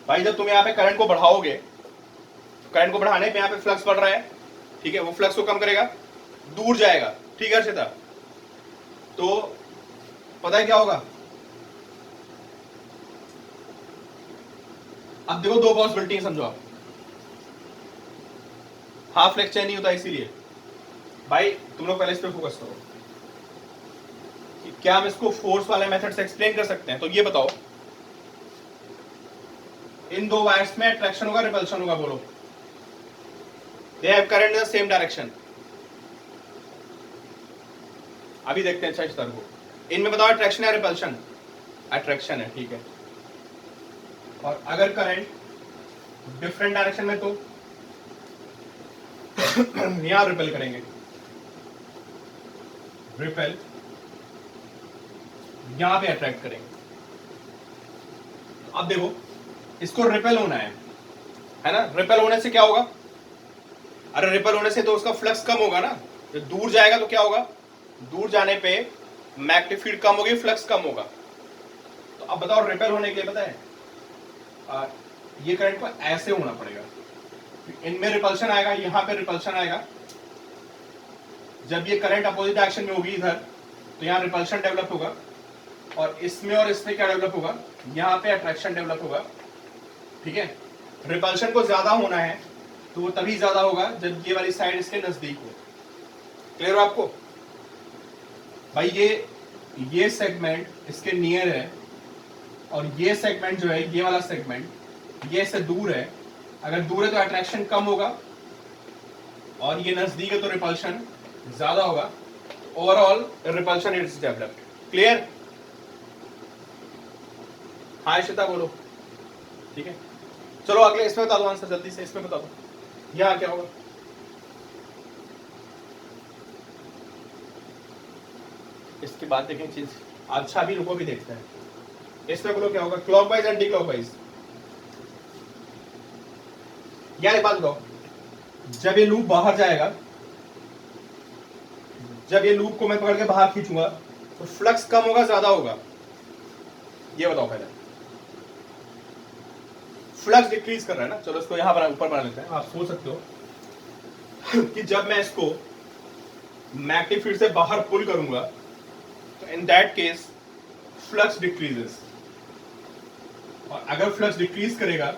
भाई। जब तुम यहां पे करंट को बढ़ाओगे, करंट को बढ़ाने पे यहां पे फ्लक्स बढ़ रहा है, ठीक है, वो फ्लक्स को कम करेगा, दूर जाएगा, ठीक है अर्षिता। तो पता है क्या होगा? अब देखो 2 पॉसिबिलिटी समझो आप, हाफ फ्लक्स चेंज नहीं होता, इसीलिए भाई तुम लोग पहले इस पे फोकस करो। क्या हम इसको फोर्स वाले मेथड से एक्सप्लेन कर सकते हैं? तो ये बताओ, इन दो वायर्स में अट्रैक्शन होगा रिपल्शन होगा? बोलो। They have current in the same direction. अभी देखते हैं अच्छा इस तरह को। इनमें बताओ अट्रैक्शन है रिपल्शन? अट्रैक्शन है, ठीक है। और अगर करंट डिफरेंट डायरेक्शन में तो यहां रिपेल करेंगे, रिपेल, यहां पे अट्रैक्ट करेंगे। अब देखो, इसको रिपेल होना है ना? रिपेल होने से क्या होगा? अरे रिपेल होने से तो उसका फ्लक्स कम होगा ना। जब दूर जाएगा तो क्या होगा? दूर जाने पे मैग्नेटिक फील्ड कम होगी, फ्लक्स कम होगा। तो अब बताओ रिपेल होने के लिए पता है ये करंट को ऐसे होना पड़ेगा। इनमें रिपल्शन आएगा, यहां पे रिपल्शन आएगा। जब ये करंट अपोजिट डायरेक्शन में होगी इधर, तो यहां रिपल्शन डेवलप होगा, और इसमें क्या डेवलप होगा? यहां पे अट्रैक्शन डेवलप होगा, ठीक है। रिपल्शन को ज्यादा होना है तो वो तभी ज्यादा होगा जब ये वाली साइड इसके नजदीक हो। क्लियर हो आपको? भाई ये सेगमेंट इसके नियर है, और ये सेगमेंट जो है, ये वाला सेगमेंट ये इससे दूर है। अगर दूर है तो अट्रैक्शन कम होगा, और ये नजदीक है तो रिपल्शन ज्यादा होगा। Overall repulsion is developed. Clear? हाँ श्वेता बोलो। ठीक है, चलो अगले इसमें बता दो आंसर जल्दी से, इसमें बता दो यहां क्या होगा। इसके बाद देखें चीज। अच्छा अभी रुको, भी देखते हैं इसमें बोलो क्या होगा। Clockwise anti clockwise. यार एक बात बताओ, जब ये लूप बाहर जाएगा, जब ये लूप को मैं पकड़ के बाहर खींचूंगा तो फ्लक्स कम होगा ज्यादा होगा? ये बताओ पहले। फ्लक्स डिक्रीज कर रहा है ना। चलो इसको यहां ऊपर बना लेते हैं। आप सोच सकते हो कि जब मैं इसको मैग्नेटिक फील्ड से बाहर पुल करूंगा तो in that case flux decreases. और अगर फ्लक्स डिक्रीज करेगा,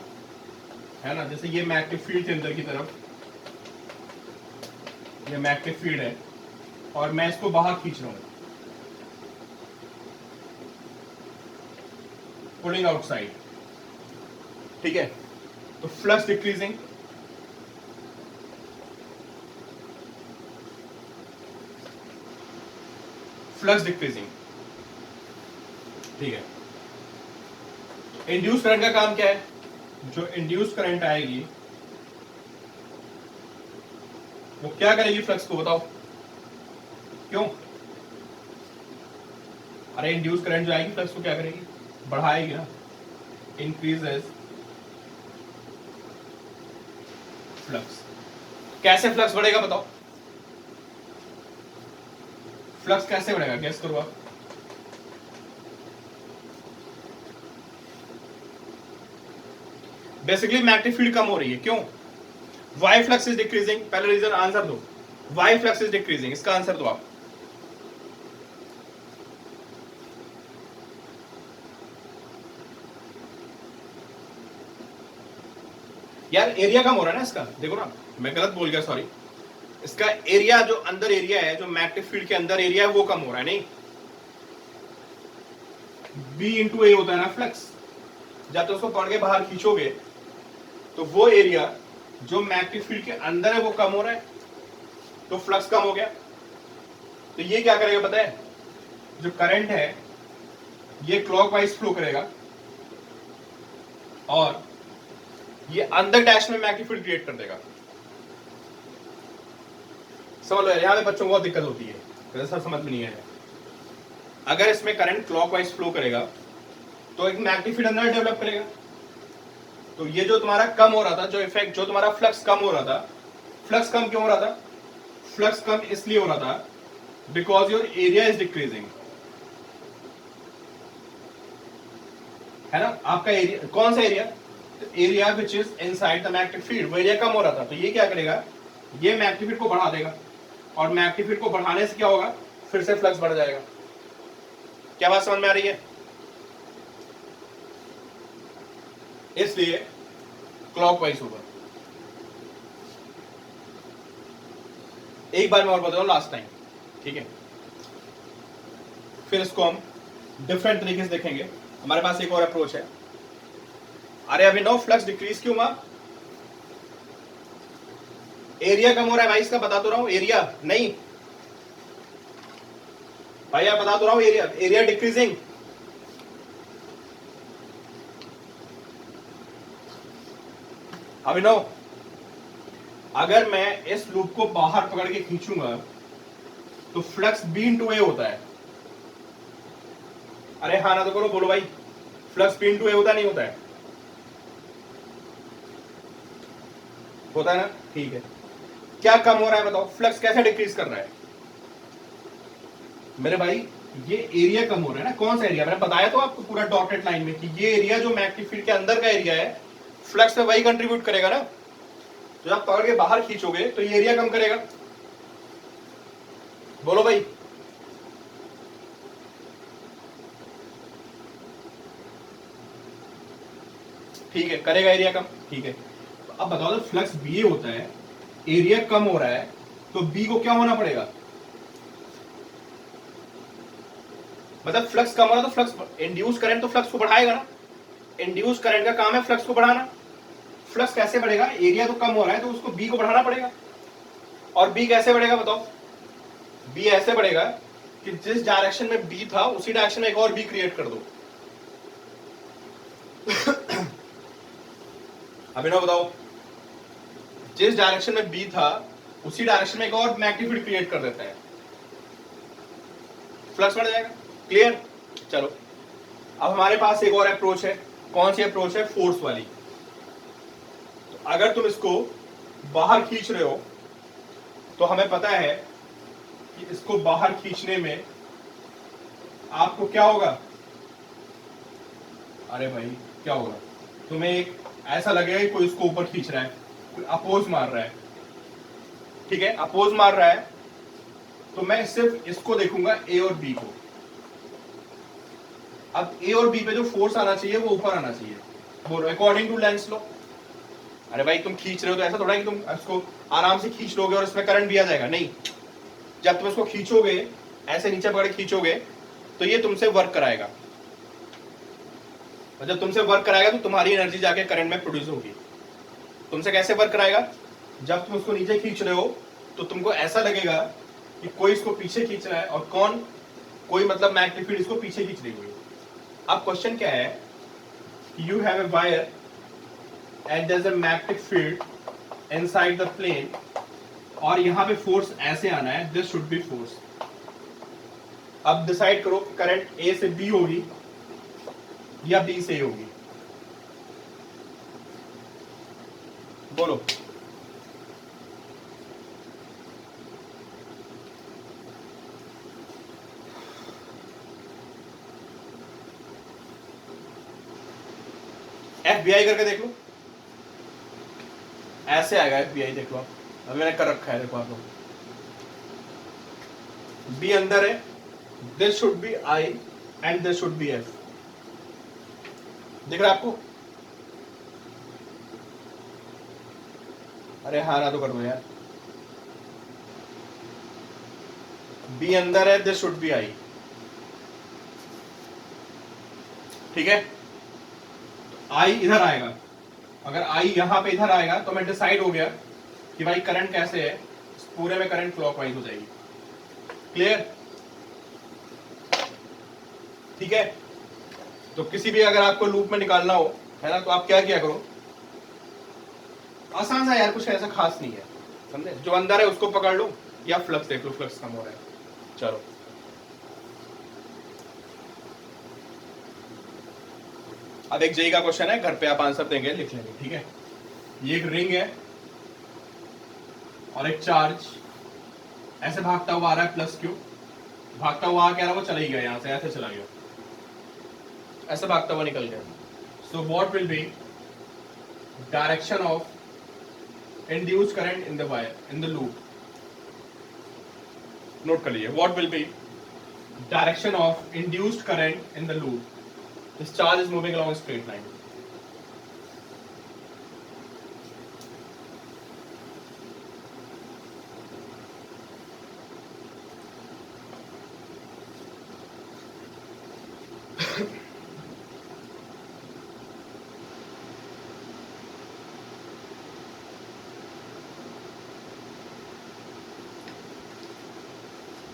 है ना, जैसे ये मैग्नेटिक फील्ड के अंदर की तरफ, ये मैग्नेटिक फील्ड है और मैं इसको बाहर खींच रहा हूं, पुलिंग आउटसाइड, ठीक है, तो फ्लक्स डिक्रीजिंग, फ्लक्स डिक्रीजिंग, ठीक है। इंड्यूस करंट का काम क्या है? जो इंड्यूस करंट आएगी वो क्या करेगी फ्लक्स को? बताओ क्यों? अरे इंड्यूस करंट जो आएगी फ्लक्स को क्या करेगी? बढ़ाएगी ना, इंक्रीजेस फ्लक्स। कैसे फ्लक्स बढ़ेगा बताओ? फ्लक्स कैसे बढ़ेगा, गेस करो आप। बेसिकली मैग्नेटिक फील्ड कम हो रही है, क्यों? Why flux is decreasing. पहले रीजन आंसर दो, वाई फ्लक्स इज डिक्रीजिंग, इसका आंसर दो आप। यार एरिया कम हो रहा है ना इसका, देखो ना, मैं गलत बोल गया, सॉरी। इसका एरिया, जो अंदर एरिया है, जो मैग्नेटिक फील्ड के अंदर एरिया है, वो कम हो रहा है। नहीं, B इंटू ए होता है ना फ्लक्स। जब तो उसको पकड़ के बाहर खींचोगे तो वो एरिया जो मैग्नेटिक फील्ड के अंदर है वो कम हो रहा है, तो फ्लक्स कम हो गया। तो ये क्या करेगा पता है? जो करंट है ये क्लॉकवाइज फ्लो करेगा, और ये अंदर डैश में मैग्नेटिक फील्ड क्रिएट कर देगा। समझ लो यार, यहाँ पे बच्चों को बहुत दिक्कत होती है, सर समझ में नहीं आया। अगर इसमें करंट क्लॉकवाइज फ्लो करेगा तो एक मैग्नेटिक फील्ड अंदर डेवलप करेगा। तो ये जो तुम्हारा कम हो रहा था, जो इफेक्ट, जो तुम्हारा फ्लक्स कम हो रहा था, फ्लक्स कम क्यों हो रहा था? फ्लक्स कम इसलिए हो रहा था because your area is decreasing, है ना। आपका एरिया कौन सा area? Area which is inside the magnetic field, वो एरिया कम हो रहा था। तो ये क्या करेगा? ये मैग्नेटिक फील्ड को बढ़ा देगा, और मैग्नेटिक फील्ड को बढ़ाने से क्या होगा? फिर से फ्लक्स बढ़ जाएगा। क्या बात समझ में आ रही है? इसलिए क्लॉकवाइज होगा। एक बार मैं और बताऊं लास्ट टाइम, ठीक है। फिर इसको हम डिफरेंट तरीके से देखेंगे। हमारे पास एक और अप्रोच है। अरे अभिनव फ्लक्स डिक्रीज क्यों हुआ? एरिया कम हो रहा है भाई, इसका बता तो रहा हूं। एरिया नहीं भाई, आप बता तो रहा हूं, एरिया डिक्रीजिंग। अभिनव अगर मैं इस लूप को बाहर पकड़ के खींचूंगा तो फ्लक्स बी इंटू ए होता है। अरे हाँ ना तो करो, बोलो भाई, फ्लक्स बी इंटू ए होता नहीं होता है? होता है ना, ठीक है। क्या कम हो रहा है बताओ? फ्लक्स कैसे डिक्रीज कर रहा है मेरे भाई? ये एरिया कम हो रहा है ना। कौन सा एरिया? मैंने बताया तो आपको पूरा डॉटेड लाइन में कि ये एरिया जो मैग्नेटिक फील्ड के अंदर का एरिया है, फ्लक्स में वही कंट्रीब्यूट करेगा ना। जब आप पकड़ के बाहर खींचोगे तो ये एरिया कम करेगा। बोलो भाई। ठीक है, करेगा एरिया कम, ठीक है। तो अब बताओ, तो फ्लक्स बी होता है, एरिया कम हो रहा है, तो बी को क्या होना पड़ेगा? मतलब फ्लक्स कम हो रहा है तो फ्लक्स, इंड्यूस करंट तो फ्लक्स को बढ़ाएगा ना। इंड्यूस करंट का काम है फ्लक्स को बढ़ाना। फ्लक्स कैसे बढ़ेगा? एरिया तो कम हो रहा है तो उसको बी को बढ़ाना पड़ेगा। और बी कैसे बढ़ेगा बताओ? बी ऐसे बढ़ेगा कि जिस डायरेक्शन में बी था उसी डायरेक्शन में एक और बी क्रिएट कर दो। अभिनव बताओ, जिस डायरेक्शन में बी था उसी डायरेक्शन में एक और मैग्नेटिक फील्ड क्रिएट कर देता है, फ्लक्स बढ़ जाएगा। क्लियर? चलो, अब हमारे पास एक और अप्रोच है। कौन सी अप्रोच है? फोर्स वाली। तो अगर तुम इसको बाहर खींच रहे हो तो हमें पता है कि इसको बाहर खींचने में आपको क्या होगा? अरे भाई क्या होगा? तुम्हें एक ऐसा लगेगा कि कोई इसको ऊपर खींच रहा है, कोई अपोज मार रहा है। ठीक है, अपोज मार रहा है तो मैं सिर्फ इसको देखूंगा, ए और बी को। अब ए और बी पे जो फोर्स आना चाहिए वो ऊपर आना चाहिए। बोलो अकॉर्डिंग टू लेंस लॉ। अरे भाई तुम खींच रहे हो तो ऐसा थोड़ा है कि तुम इसको आराम से खींच लोगे और इसमें करंट भी आ जाएगा। नहीं, जब तुम इसको खींचोगे, ऐसे नीचे पकड़ खींचोगे, तो ये तुमसे वर्क कराएगा। और जब तुमसे वर्क कराएगा तो तुम्हारी एनर्जी जाके करंट में प्रोड्यूस होगी। तुमसे कैसे वर्क कराएगा? जब तुम उसको नीचे खींच रहे हो तो तुमको ऐसा लगेगा कि कोई इसको पीछे खींच रहा है, और कौन? कोई मतलब मैग्नेटिक फील्ड इसको पीछे खींच रही है। अब क्वेश्चन क्या है? You have a wire and there is a magnetic field inside the plane, और यहां पे फोर्स ऐसे आना है, दिस शुड बी फोर्स। अब डिसाइड करो करंट ए से बी होगी या बी से ए होगी। बोलो। FBI करके देख लो, ऐसे आएगा FBI। देख लो आप, अभी मैंने कर रखा है, देखो आप लोग। बी अंदर है, this should B I and this should B F। दिख रहा है आपको? अरे हाँ ना तो कर दो यार। बी अंदर है, दिस शुड बी I। ठीक है, I इधर आएगा। अगर I यहां पे इधर आएगा तो मैं डिसाइड हो गया कि भाई करंट कैसे है, इस पूरे में करंट क्लॉकवाइज हो जाएगी। क्लियर? ठीक है, तो किसी भी अगर आपको लूप में निकालना हो, है ना, तो आप क्या किया करो? आसान सा यार, कुछ ऐसा खास नहीं है, समझे? जो अंदर है उसको पकड़ लो या फ्लक्स देख लो, फ्लक्स कम हो रहा है। चलो, अब एक जेई का क्वेश्चन है, घर पे आप आंसर देंगे, लिख लेंगे। ठीक है, ये एक रिंग है और एक चार्ज ऐसे भागता हुआ आ रहा है, प्लस क्यू भागता हुआ आ, कह रहा वो चला ही गया, यहां से ऐसे चला गया, ऐसे भागता हुआ निकल गया। So what will be direction of induced current in the wire, in the loop? Note कर लीजिए, what will be direction of induced current in the loop? This charge is moving along a straight line.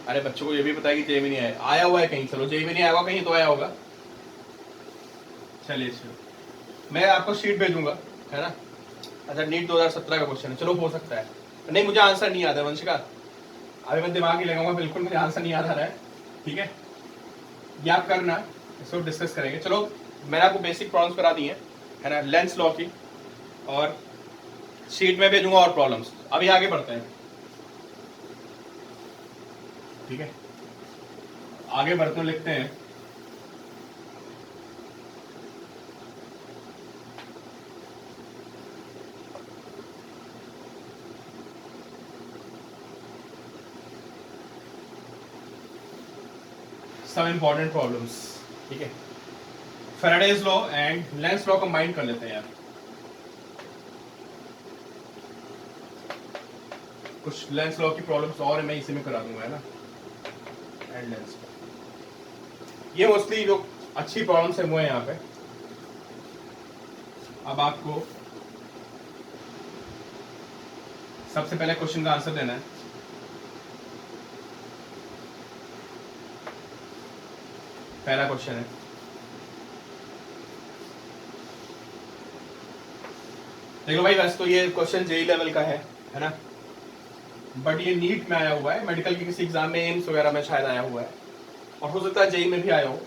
अरे बच्चों को ये भी पता है कि जेई में नहीं आया, आया हुआ है कहीं, चलो जेई में नहीं आया होगा कहीं तो आया होगा। चलिए मैं आपको शीट भेजूंगा, है ना। अच्छा नीट 2017 का क्वेश्चन है, चलो हो सकता है। नहीं मुझे आंसर नहीं याद है वंशिका, अभी मैं दिमाग ही लगाऊंगा, बिल्कुल मुझे आंसर नहीं याद आ रहा है, ठीक है। ये आप करना, इसको डिस्कस करेंगे। चलो मैंने आपको बेसिक प्रॉब्लम्स करा दी हैं, है ना, लेंस लॉ की, और शीट में भेजूंगा और प्रॉब्लम्स। अभी आगे बढ़ते हैं, ठीक है, आगे बढ़ते हैं, लिखते हैं। सब इंपॉर्टेंट प्रॉब्लम्स, ठीक है। Faraday's law and Lenz law combine कर लेते हैं यार। कुछ लेंस लॉ की प्रॉब्लम्स और मैं इसी में करा दूंगा, है ना, एंड लेंस। ये मोस्टली जो अच्छी प्रॉब्लम्स है वो है यहाँ पे। अब आपको सबसे पहले क्वेश्चन का आंसर देना है। पहला क्वेश्चन है, देखो भाई वैसे तो ये क्वेश्चन जेई लेवल का है ना, बट ये नीट में आया हुआ है, मेडिकल के किसी एग्जाम में, एम्स वगैरह में शायद आया हुआ है, और हो सकता है जेई में भी आया हो।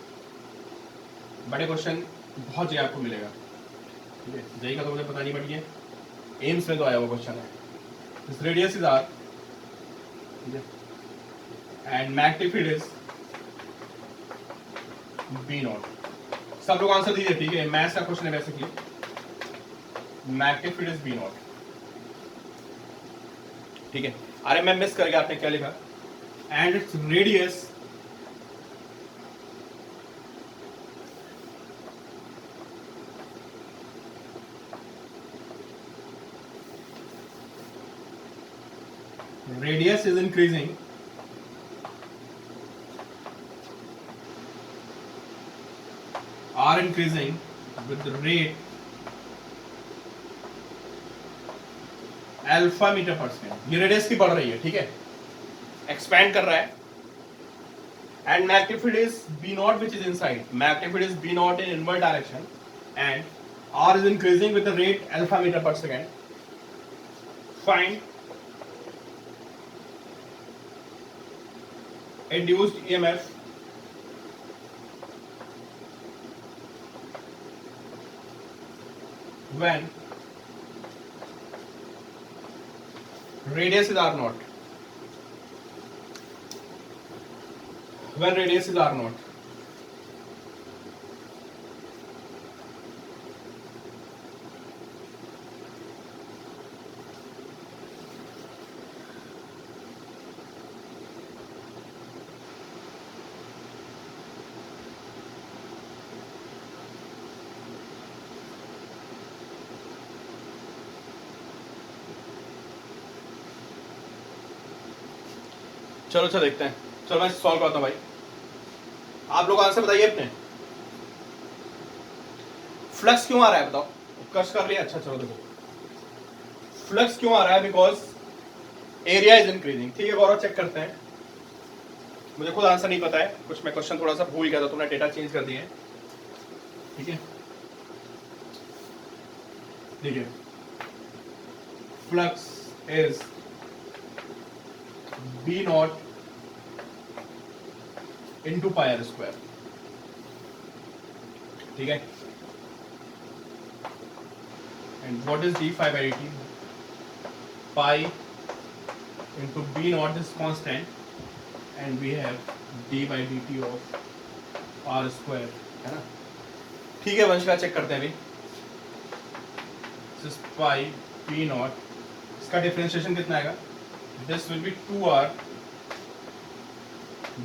बड़े क्वेश्चन बहुत जगह आपको मिलेगा, ठीक है। जेई का तो मुझे पता नहीं, बट ये एम्स में तो आया हुआ क्वेश्चन है। दिस रेडियस इज आर, ठीक है, and magnetic field is B naught. सब लोग आंसर दीजिए, ठीक है, मैथ्स का क्वेश्चन है basically. Magnetic field is B naught, ठीक है। अरे मैं मिस कर गया, आपने क्या लिखा, and its radius radius is increasing are increasing with the rate alpha metre per second. ये रेडियस की बढ़ रही है, ठीक है, एक्सपैंड कर रहा है। And magnetic field is B naught which is inside, magnetic field is B naught in invert direction, and R is increasing with the rate alpha metre per second. Find induced EMF when radius is R naught, when radius is R naught। चलो अच्छा देखते हैं, चलो मैं solve करता हूँ भाई, आप लोग आंसर बताइए अपने। फ्लक्स क्यों आ रहा है बताओ, कश कर लिया, अच्छा चलो देखो फ्लक्स क्यों आ रहा है, बिकॉज एरिया इज इंक्रीजिंग, ठीक है। गौरव चेक करते हैं, मुझे खुद आंसर नहीं पता है, कुछ मैं क्वेश्चन थोड़ा सा भूल गया था, तुमने डेटा चेंज कर दिए, ठीक है। देखिए flux is B naught into pi r square, ठीक है। And what is d phi by d, pi into B naught is constant, and we have d by D t of r square, है ना, ठीक है। वंश का check करते हैं अभी, दिस पाई बी नॉट, इसका डिफरेंशिएशन कितना आएगा, this will be 2r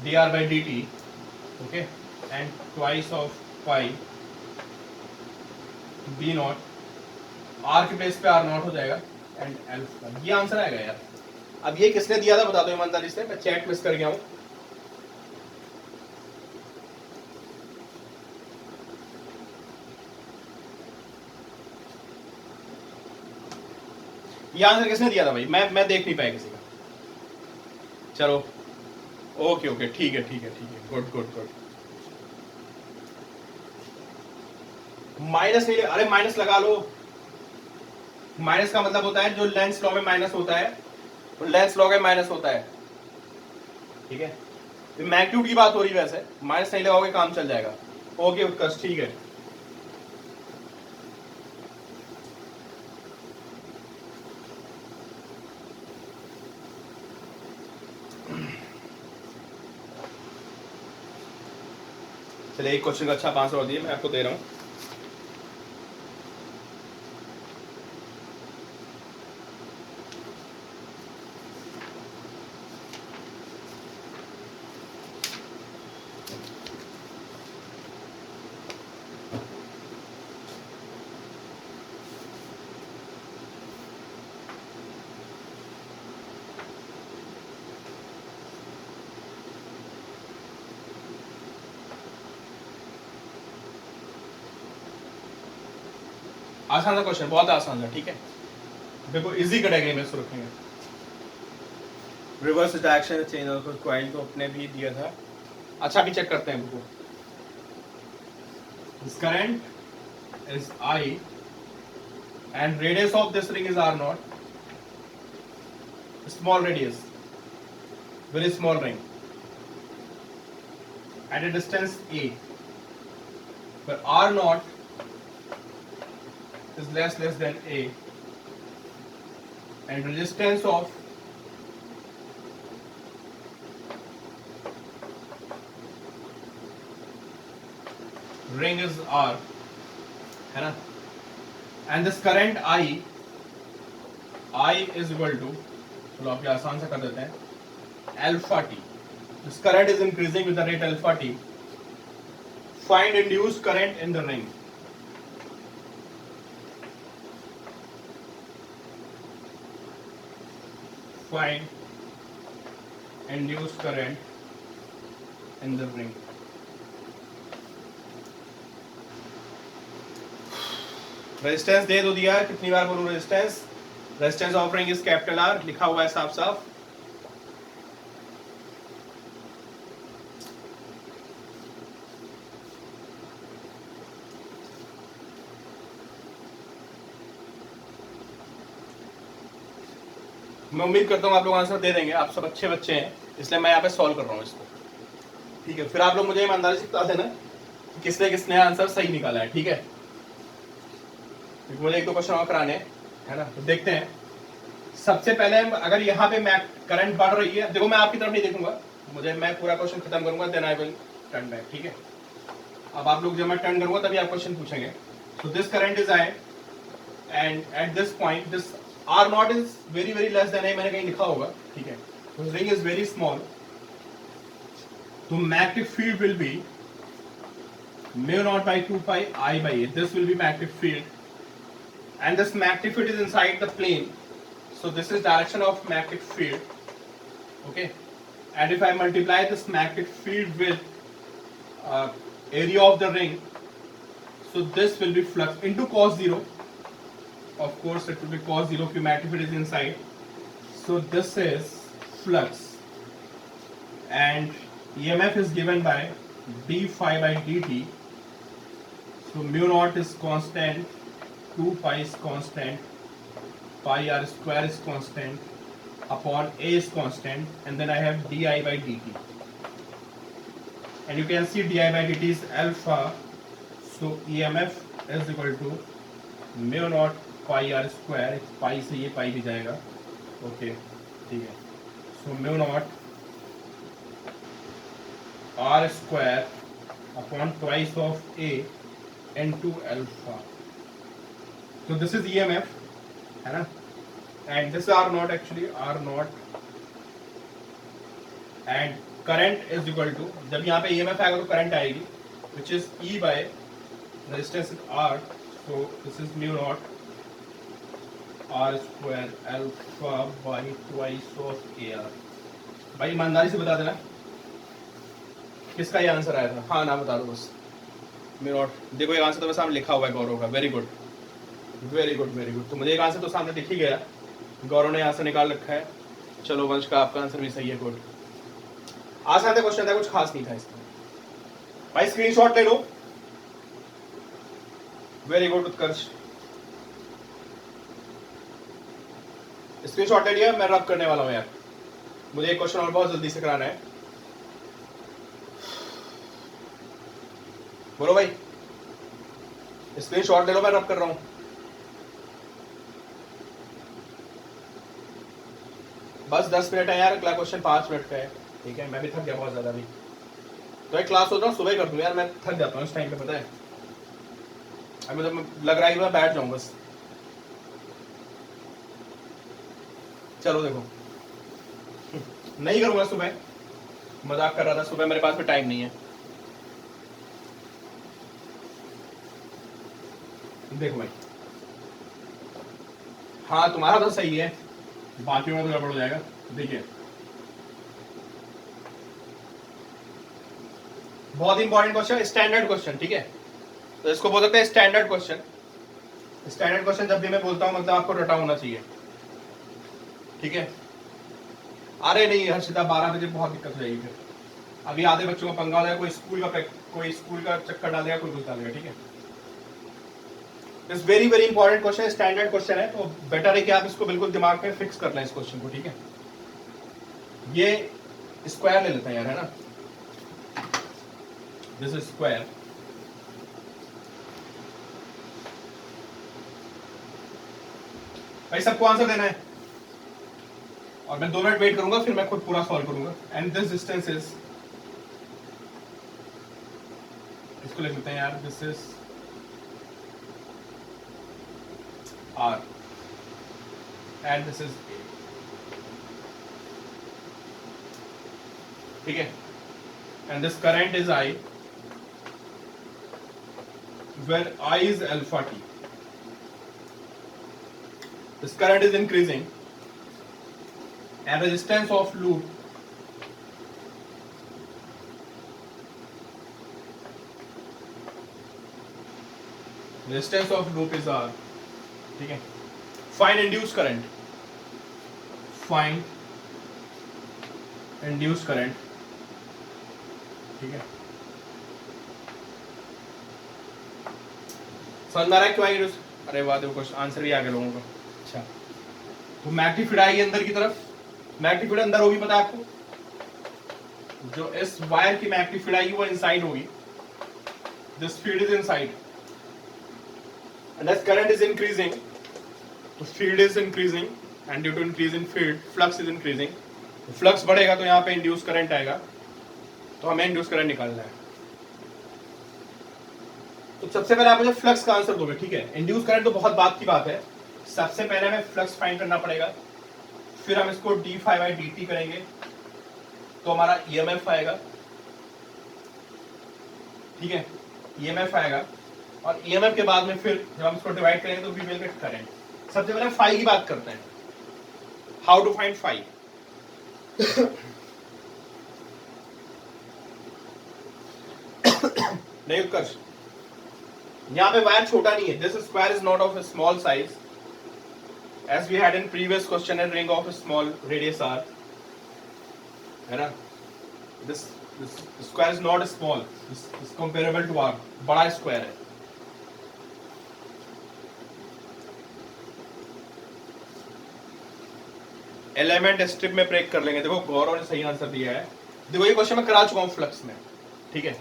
dr by dt, okay, and twice of pi b naught, r के प्लेस पे r नॉट हो जाएगा, एंड अल्फा, ये आंसर आएगा यार। अब ये किसने दिया था बता दो ईमानदारी से, मैं चैट मिस कर गया हूं। ये आंसर किसने दिया था भाई, मैं देख नहीं पाया किसी का। चलो ओके ओके, ठीक है ठीक है ठीक है, गुड गुड गुड। माइनस नहीं, अरे माइनस लगा लो। माइनस का मतलब होता है जो लेंस लॉ में माइनस होता है, तो लेंस लॉ में माइनस होता है, ठीक है। मैग्नीट्यूड की बात हो रही है, वैसे माइनस नहीं लगाओगे काम चल जाएगा। ओके उत्कर्ष, ठीक है। चलिए एक क्वेश्चन का अच्छा आंसर और दिए, मैं आपको दे रहा हूँ। आसान सा क्वेश्चन, बहुत आसान है, ठीक है। देखो इजी कैटेगरी में इसको रखेंगे। Reverse direction change of coil तो अपने भी दिया था। अच्छा अभी चेक करते हैं बुक को। This current is I and radius of this ring is r naught, small radius, very small ring at a distance a, where r naught is less than a, and resistance of ring is r, है ना। and this current I is equal to, चलो आप ये आसान से कर देते हैं, alpha t. This current is increasing with the rate alpha t. Find induced current in the ring. Find induced current in the ring. Resistance दे दो दिया, कितनी बार बोलूं resistance. Resistance of ring is capital R, लिखा हुआ है साफ साफ। मैं उम्मीद करता हूँ आप लोग आंसर दे देंगे, आप सब अच्छे बच्चे हैं, इसलिए मैं यहाँ पे सॉल्व कर रहा हूँ इसको, ठीक है। फिर आप लोग मुझे ईमानदारी से बता देना कि किसने किसने आंसर सही निकाला है, ठीक है। मुझे एक दो क्वेश्चन और कराने है ना, तो देखते हैं। सबसे पहले अगर यहाँ पे मैं करंट बढ़ रही है, देखो मैं आपकी तरफ नहीं देखूंगा, मैं पूरा क्वेश्चन खत्म करूंगा, then I will turn back, ठीक है। अब आप लोग जब मैं टर्न करूंगा तभी आप क्वेश्चन पूछेंगे। So this current is I and at this point this r naught is very very less than I, मैंने कहीं लिखा होगा, ठीक है। रिंग इज वेरी स्मॉल, तो magnetic field will be mu naught by 2 pi I by a. This will be magnetic field, and this magnetic field is inside the plane, so this is direction of magnetic field, okay. And if I multiply this magnetic field with area of the ring, so this will be flux into cos 0. Of course it will be cos 0 if magnetic field is inside, so this is flux, and EMF is given by d phi by dt. So mu naught is constant, 2 pi is constant, pi r square is constant, upon a is constant, and then I have di by dt. And you can see di by dt is alpha, so EMF is equal to mu naught pi r square, pi से ये pi भी जाएगा, okay, ठीक है। So mu naught r square upon twice of a into alpha. So this is EMF, है ना, and this R naught, actually R naught, and current is equal to, जब यहाँ पे EMF आएगा तो current आएगी, which is E by resistance R, so this is mu naught R square alpha by twice of AR। भाई ईमानदारी से बता देना किसका ये आंसर आया था, हाँ ना बता दो बस। मेरा देखो एक आंसर तो मेरे सामने लिखा हुआ है गौरव का, very good very good very good. तो मुझे एक आंसर तो सामने दिख ही गया, गौरव ने आंसर निकाल रखा है। चलो वंश का आपका आंसर भी सही है, गुड। आसान था क्वेश्चन था, कुछ खास नहीं था इसमें भाई। स्क्रीनशॉट ले लो। वेरी गुड उत्कर्ष, स्क्रीनशॉट ले लिया। मैं रब करने वाला हूं यार, मुझे एक क्वेश्चन और बहुत जल्दी से कराना है। बोलो भाई, स्क्रीनशॉट ले लो, मैं रब कर रहा हूं। बस 10 मिनट है यार, अगला क्वेश्चन 5 मिनट का है। ठीक है, मैं भी थक गया बहुत ज्यादा अभी, तो एक क्लास होता है सुबह कर दूं यार, मैं थक जाता हूँ इस टाइम पे, पता है। अब मुझे लग रहा है कि मैं बैठ जाऊं बस। चलो देखो, नहीं करूंगा सुबह, मजाक कर रहा था, सुबह मेरे पास में टाइम नहीं है। देखो भाई, हाँ तुम्हारा तो सही है, बाकी में तो गड़बड़ हो जाएगा। देखिए बहुत इंपॉर्टेंट क्वेश्चन, स्टैंडर्ड क्वेश्चन, ठीक है। तो इसको बोल सकते हैं स्टैंडर्ड क्वेश्चन। स्टैंडर्ड क्वेश्चन जब भी मैं बोलता हूँ मतलब आपको रटा होना चाहिए, ठीक है। अरे नहीं हर्षिता, 12 बजे बहुत दिक्कत हो जाएगी फिर। अभी आधे बच्चों का पंगा हो जाएगा, कोई स्कूल का चक्कर डालेगा, कोई कुछ डालेगा, ठीक है। It's very very important question, standard question है, तो बेटर है कि आप इसको बिल्कुल दिमाग में फिक्स कर लें इस क्वेश्चन को, ठीक है। ये स्क्वायर ले लेते हैं यार, है ना। दिस इज स्क्वायर, भाई सबको आंसर देना है, और मैं 2 मिनट वेट करूंगा, फिर मैं खुद पूरा सॉल्व करूंगा। एंड दिस डिस्टेंस इज, इसको लिख लेते हैं यार, this is R and this is A, ठीक है। and this current is I, where I is alpha t. This current is increasing and resistance of loop is R, ठीक है। Find induce current, find induce current, ठीक है। समझ में आ रहा है क्यों आएगी? अरे वाह, देखो क्वेश्चन आंसर भी आ गया लोगों का। अच्छा, तो मैग्नीफाइड आएगी अंदर की तरफ, मैग्नीफाइड अंदर होगी, पता है आपको। जो इस वायर की मैग्नीफाइड आएगी वो इनसाइड होगी, this field is inside and as current is increasing, the field is increasing and due to increase in field flux is increasing, तो फ्लक्स बढ़ेगा तो यहाँ पे इंड्यूस करंट आएगा, तो हमें इंड्यूस करंट निकालना है। तो सबसे पहले आप मुझे फ्लक्स का आंसर दोगे, ठीक है। इंड्यूस करंट तो बहुत बात की बात है, सबसे पहले हमें फ्लक्स फाइंड करना पड़ेगा, फिर हम इसको d∅dt करेंगे तो हमारा EMF आएगा, ठीक है। EMF आएगा और EMF के बाद में फिर जब हम इसको डिवाइड करेंगे तो वी विल गेट करंट। सबसे पहले फाई की बात करते हैं, हाउ टू फाइंड फाई। नहीं उत्कर्ष, यहाँ पे वायर छोटा नहीं है, this square is not of small size as we had in previous question, and ring of small radius r, है ना। This square is not small, this comparable to r, बड़ा square है। एलिमेंट स्ट्रिप में break कर लेंगे। देखो गौरव ने सही आंसर दिया है, देखो ये क्वेश्चन मैं करा चुका हूँ फ्लक्स में, ठीक है।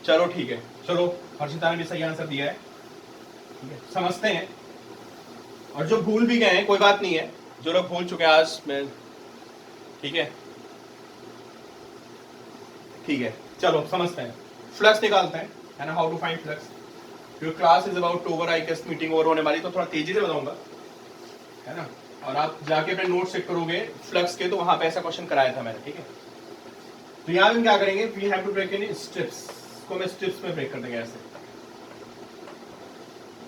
चलो ठीक है, चलो हर्षिता ने भी सही आंसर दिया है, ठीक है, समझते हैं। और जो भूल भी गए हैं कोई बात नहीं है, जो लोग भूल चुके हैं आज में, ठीक है, ठीक है। चलो समझते हैं, फ्लक्स निकालते हैं, है ना। हाउ टू फाइंड फ्लक्स, क्योंकि class is about to over, I guess meeting over होने वाली, तो थोड़ा तेजी से बताऊंगा, है ना। और आप जाके अपने नोट चेक करोगे फ्लक्स के, तो वहां पे ऐसा क्वेश्चन कराया था मैंने, ठीक है। तो यहाँ हम क्या करेंगे, we have to break in strips, को मैं स्ट्रिप्स में ब्रेक कर देंगे ऐसे,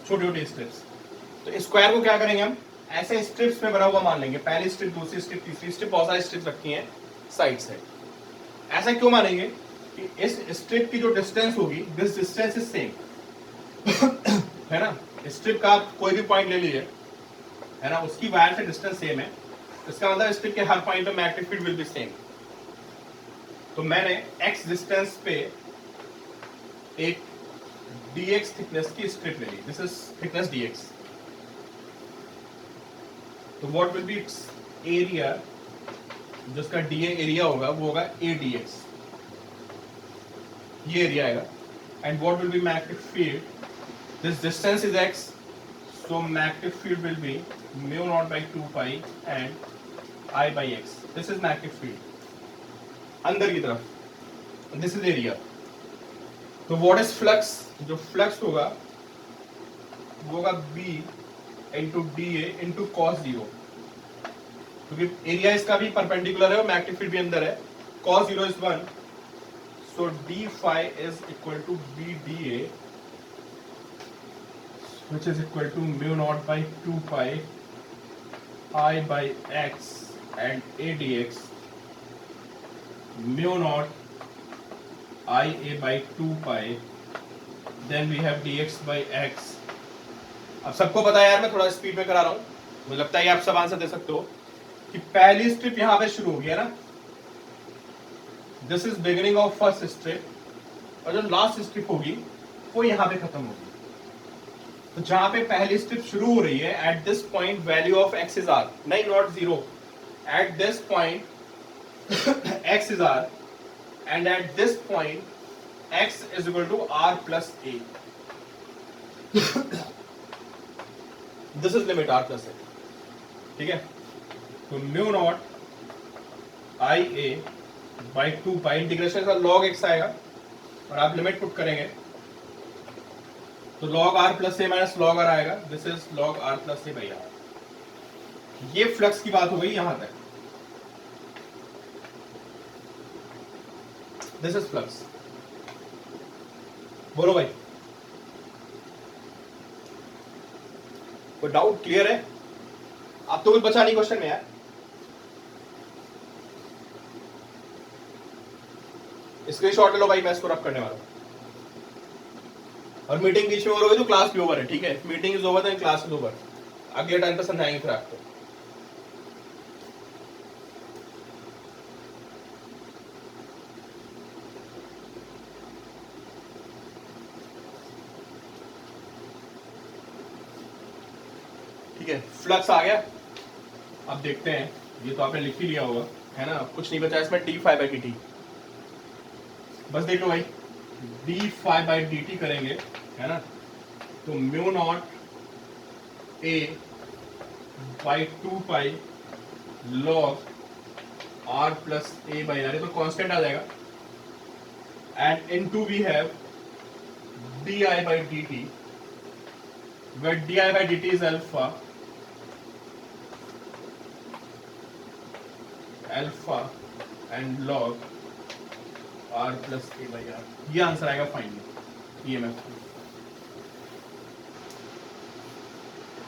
छोटी छोटी स्ट्रिप्स। तो स्क्वायर को क्या करेंगे हम, ऐसे स्ट्रिप्स में बना हुआ मान लेंगे, पहली स्ट्रिप, दूसरी स्ट्रिप, तीसरी स्ट्रिप, बहुत सारी स्ट्रिप्स रखी हैं साइड से। ऐसा क्यों मानेंगे कि इस स्ट्रिप की जो डिस्टेंस होगी, दिस डिस्टेंस इज सेम, है ना। स्ट्रिप का आप कोई भी पॉइंट ले लीजिए, है ना, उसकी वायर से डिस्टेंस सेम है, इसका मतलब स्ट्रिप के हर पॉइंट पे magnetic field will B same. तो मैंने x डिस्टेंस पे एक dx थिकनेस की स्ट्रिप ले ली, दिस इज थिकनेस dx। तो what will be it's area, जिसका dA एरिया होगा वो होगा a dx, ये एरिया आएगा। And what will be magnetic field, this distance is x, so magnetic field will be mu naught by 2 pi and I by x, this is magnetic field अंदर की तरफ, this is area. तो what is flux, जो flux होगा वो होगा b into D A into cos zero, क्योंकि area इसका भी परपेंडिकुलर है और मैग्नेटिक फील्ड भी अंदर है। Cos zero is 1, so d phi is equal to B d A which is equal to mu naught by 2 pi I by x and a dx, mu naught I a by 2 pi, then we have dx by x। अब सबको पता है यार, मैं थोड़ा speed में करा रहा हूँ, मुझे लगता है आप सब आंसर दे सकते हो कि पहली स्ट्रिप यहाँ पे शुरू होगी है ना, this is beginning of first strip, और जो लास्ट स्ट्रिप होगी वो यहाँ पे खत्म होगी। तो जहां पे पहली स्ट्रिप शुरू हो रही है, at this point value of x is r, नहीं not zero, at this point x is r and at this point x is equal to r plus a, this is limit r plus a, ठीक है। तो mu naught I A by 2 pi, integration का log x आएगा और आप limit put करेंगे तो log r plus ए minus log r आएगा, this is log r plus a by r। ये फ्लक्स की बात हो गई यहां तक, दिस इज फ्लक्स। बोलो भाई, कोई डाउट क्लियर है? अब तो कुछ बचा नहीं क्वेश्चन में यार। स्क्रीनशॉट ले लो भाई, मैं इसको रब करने वाला हूं। और मीटिंग बीच में और होगी तो क्लास भी ओवर है, ठीक है। Meeting is over then class is over, अगले टाइम पे समझाएंगे फिर आपको। ठीक है, फ्लक्स आ गया। अब देखते हैं, ये तो आपने लिख ही लिया होगा है ना, कुछ नहीं बचा इसमें, d phi by D t. बस देख लो भाई, d phi by D t करेंगे है ना, तो mu naught a by 2 pi log r plus a by r, ये तो कांस्टेंट आ जाएगा। And into we have d I by D t, where d I by D t is alpha, alpha and log r plus a by r, ये answer आएगा finally EMF.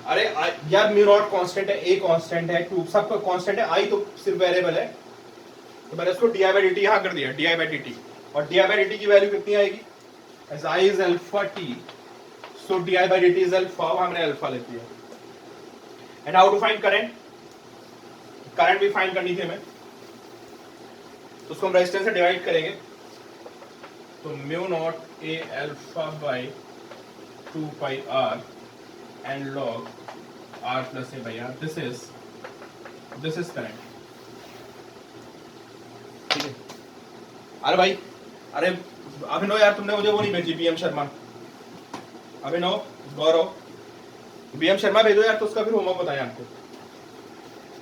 अरे यार mu naught constant है, a constant है, two सब constant है, i तो सिर्फ वेरिएबल है, तो मैंने इसको d I by D t यहाँ कर दिया, d I by D t. और d I by D t की वैल्यू कितनी आएगी, as i is alpha t, so d I by D t is alpha, हमने अल्फा ले लिया। And how to find current, current भी find करनी थी हमें, तो उसको हम रेजिस्टेंस से डिवाइड करेंगे, तो mu naught a alpha by 2 pi r and log r plus a by r, this is current. ठीक है, अरे भाई, अरे अभिनव यार, तुमने मुझे वो नहीं भेजी, बीएम शर्मा, अभिनव गौरव, बीएम शर्मा भेजो यार, तो उसका फिर होमवर्क बताएं आपको।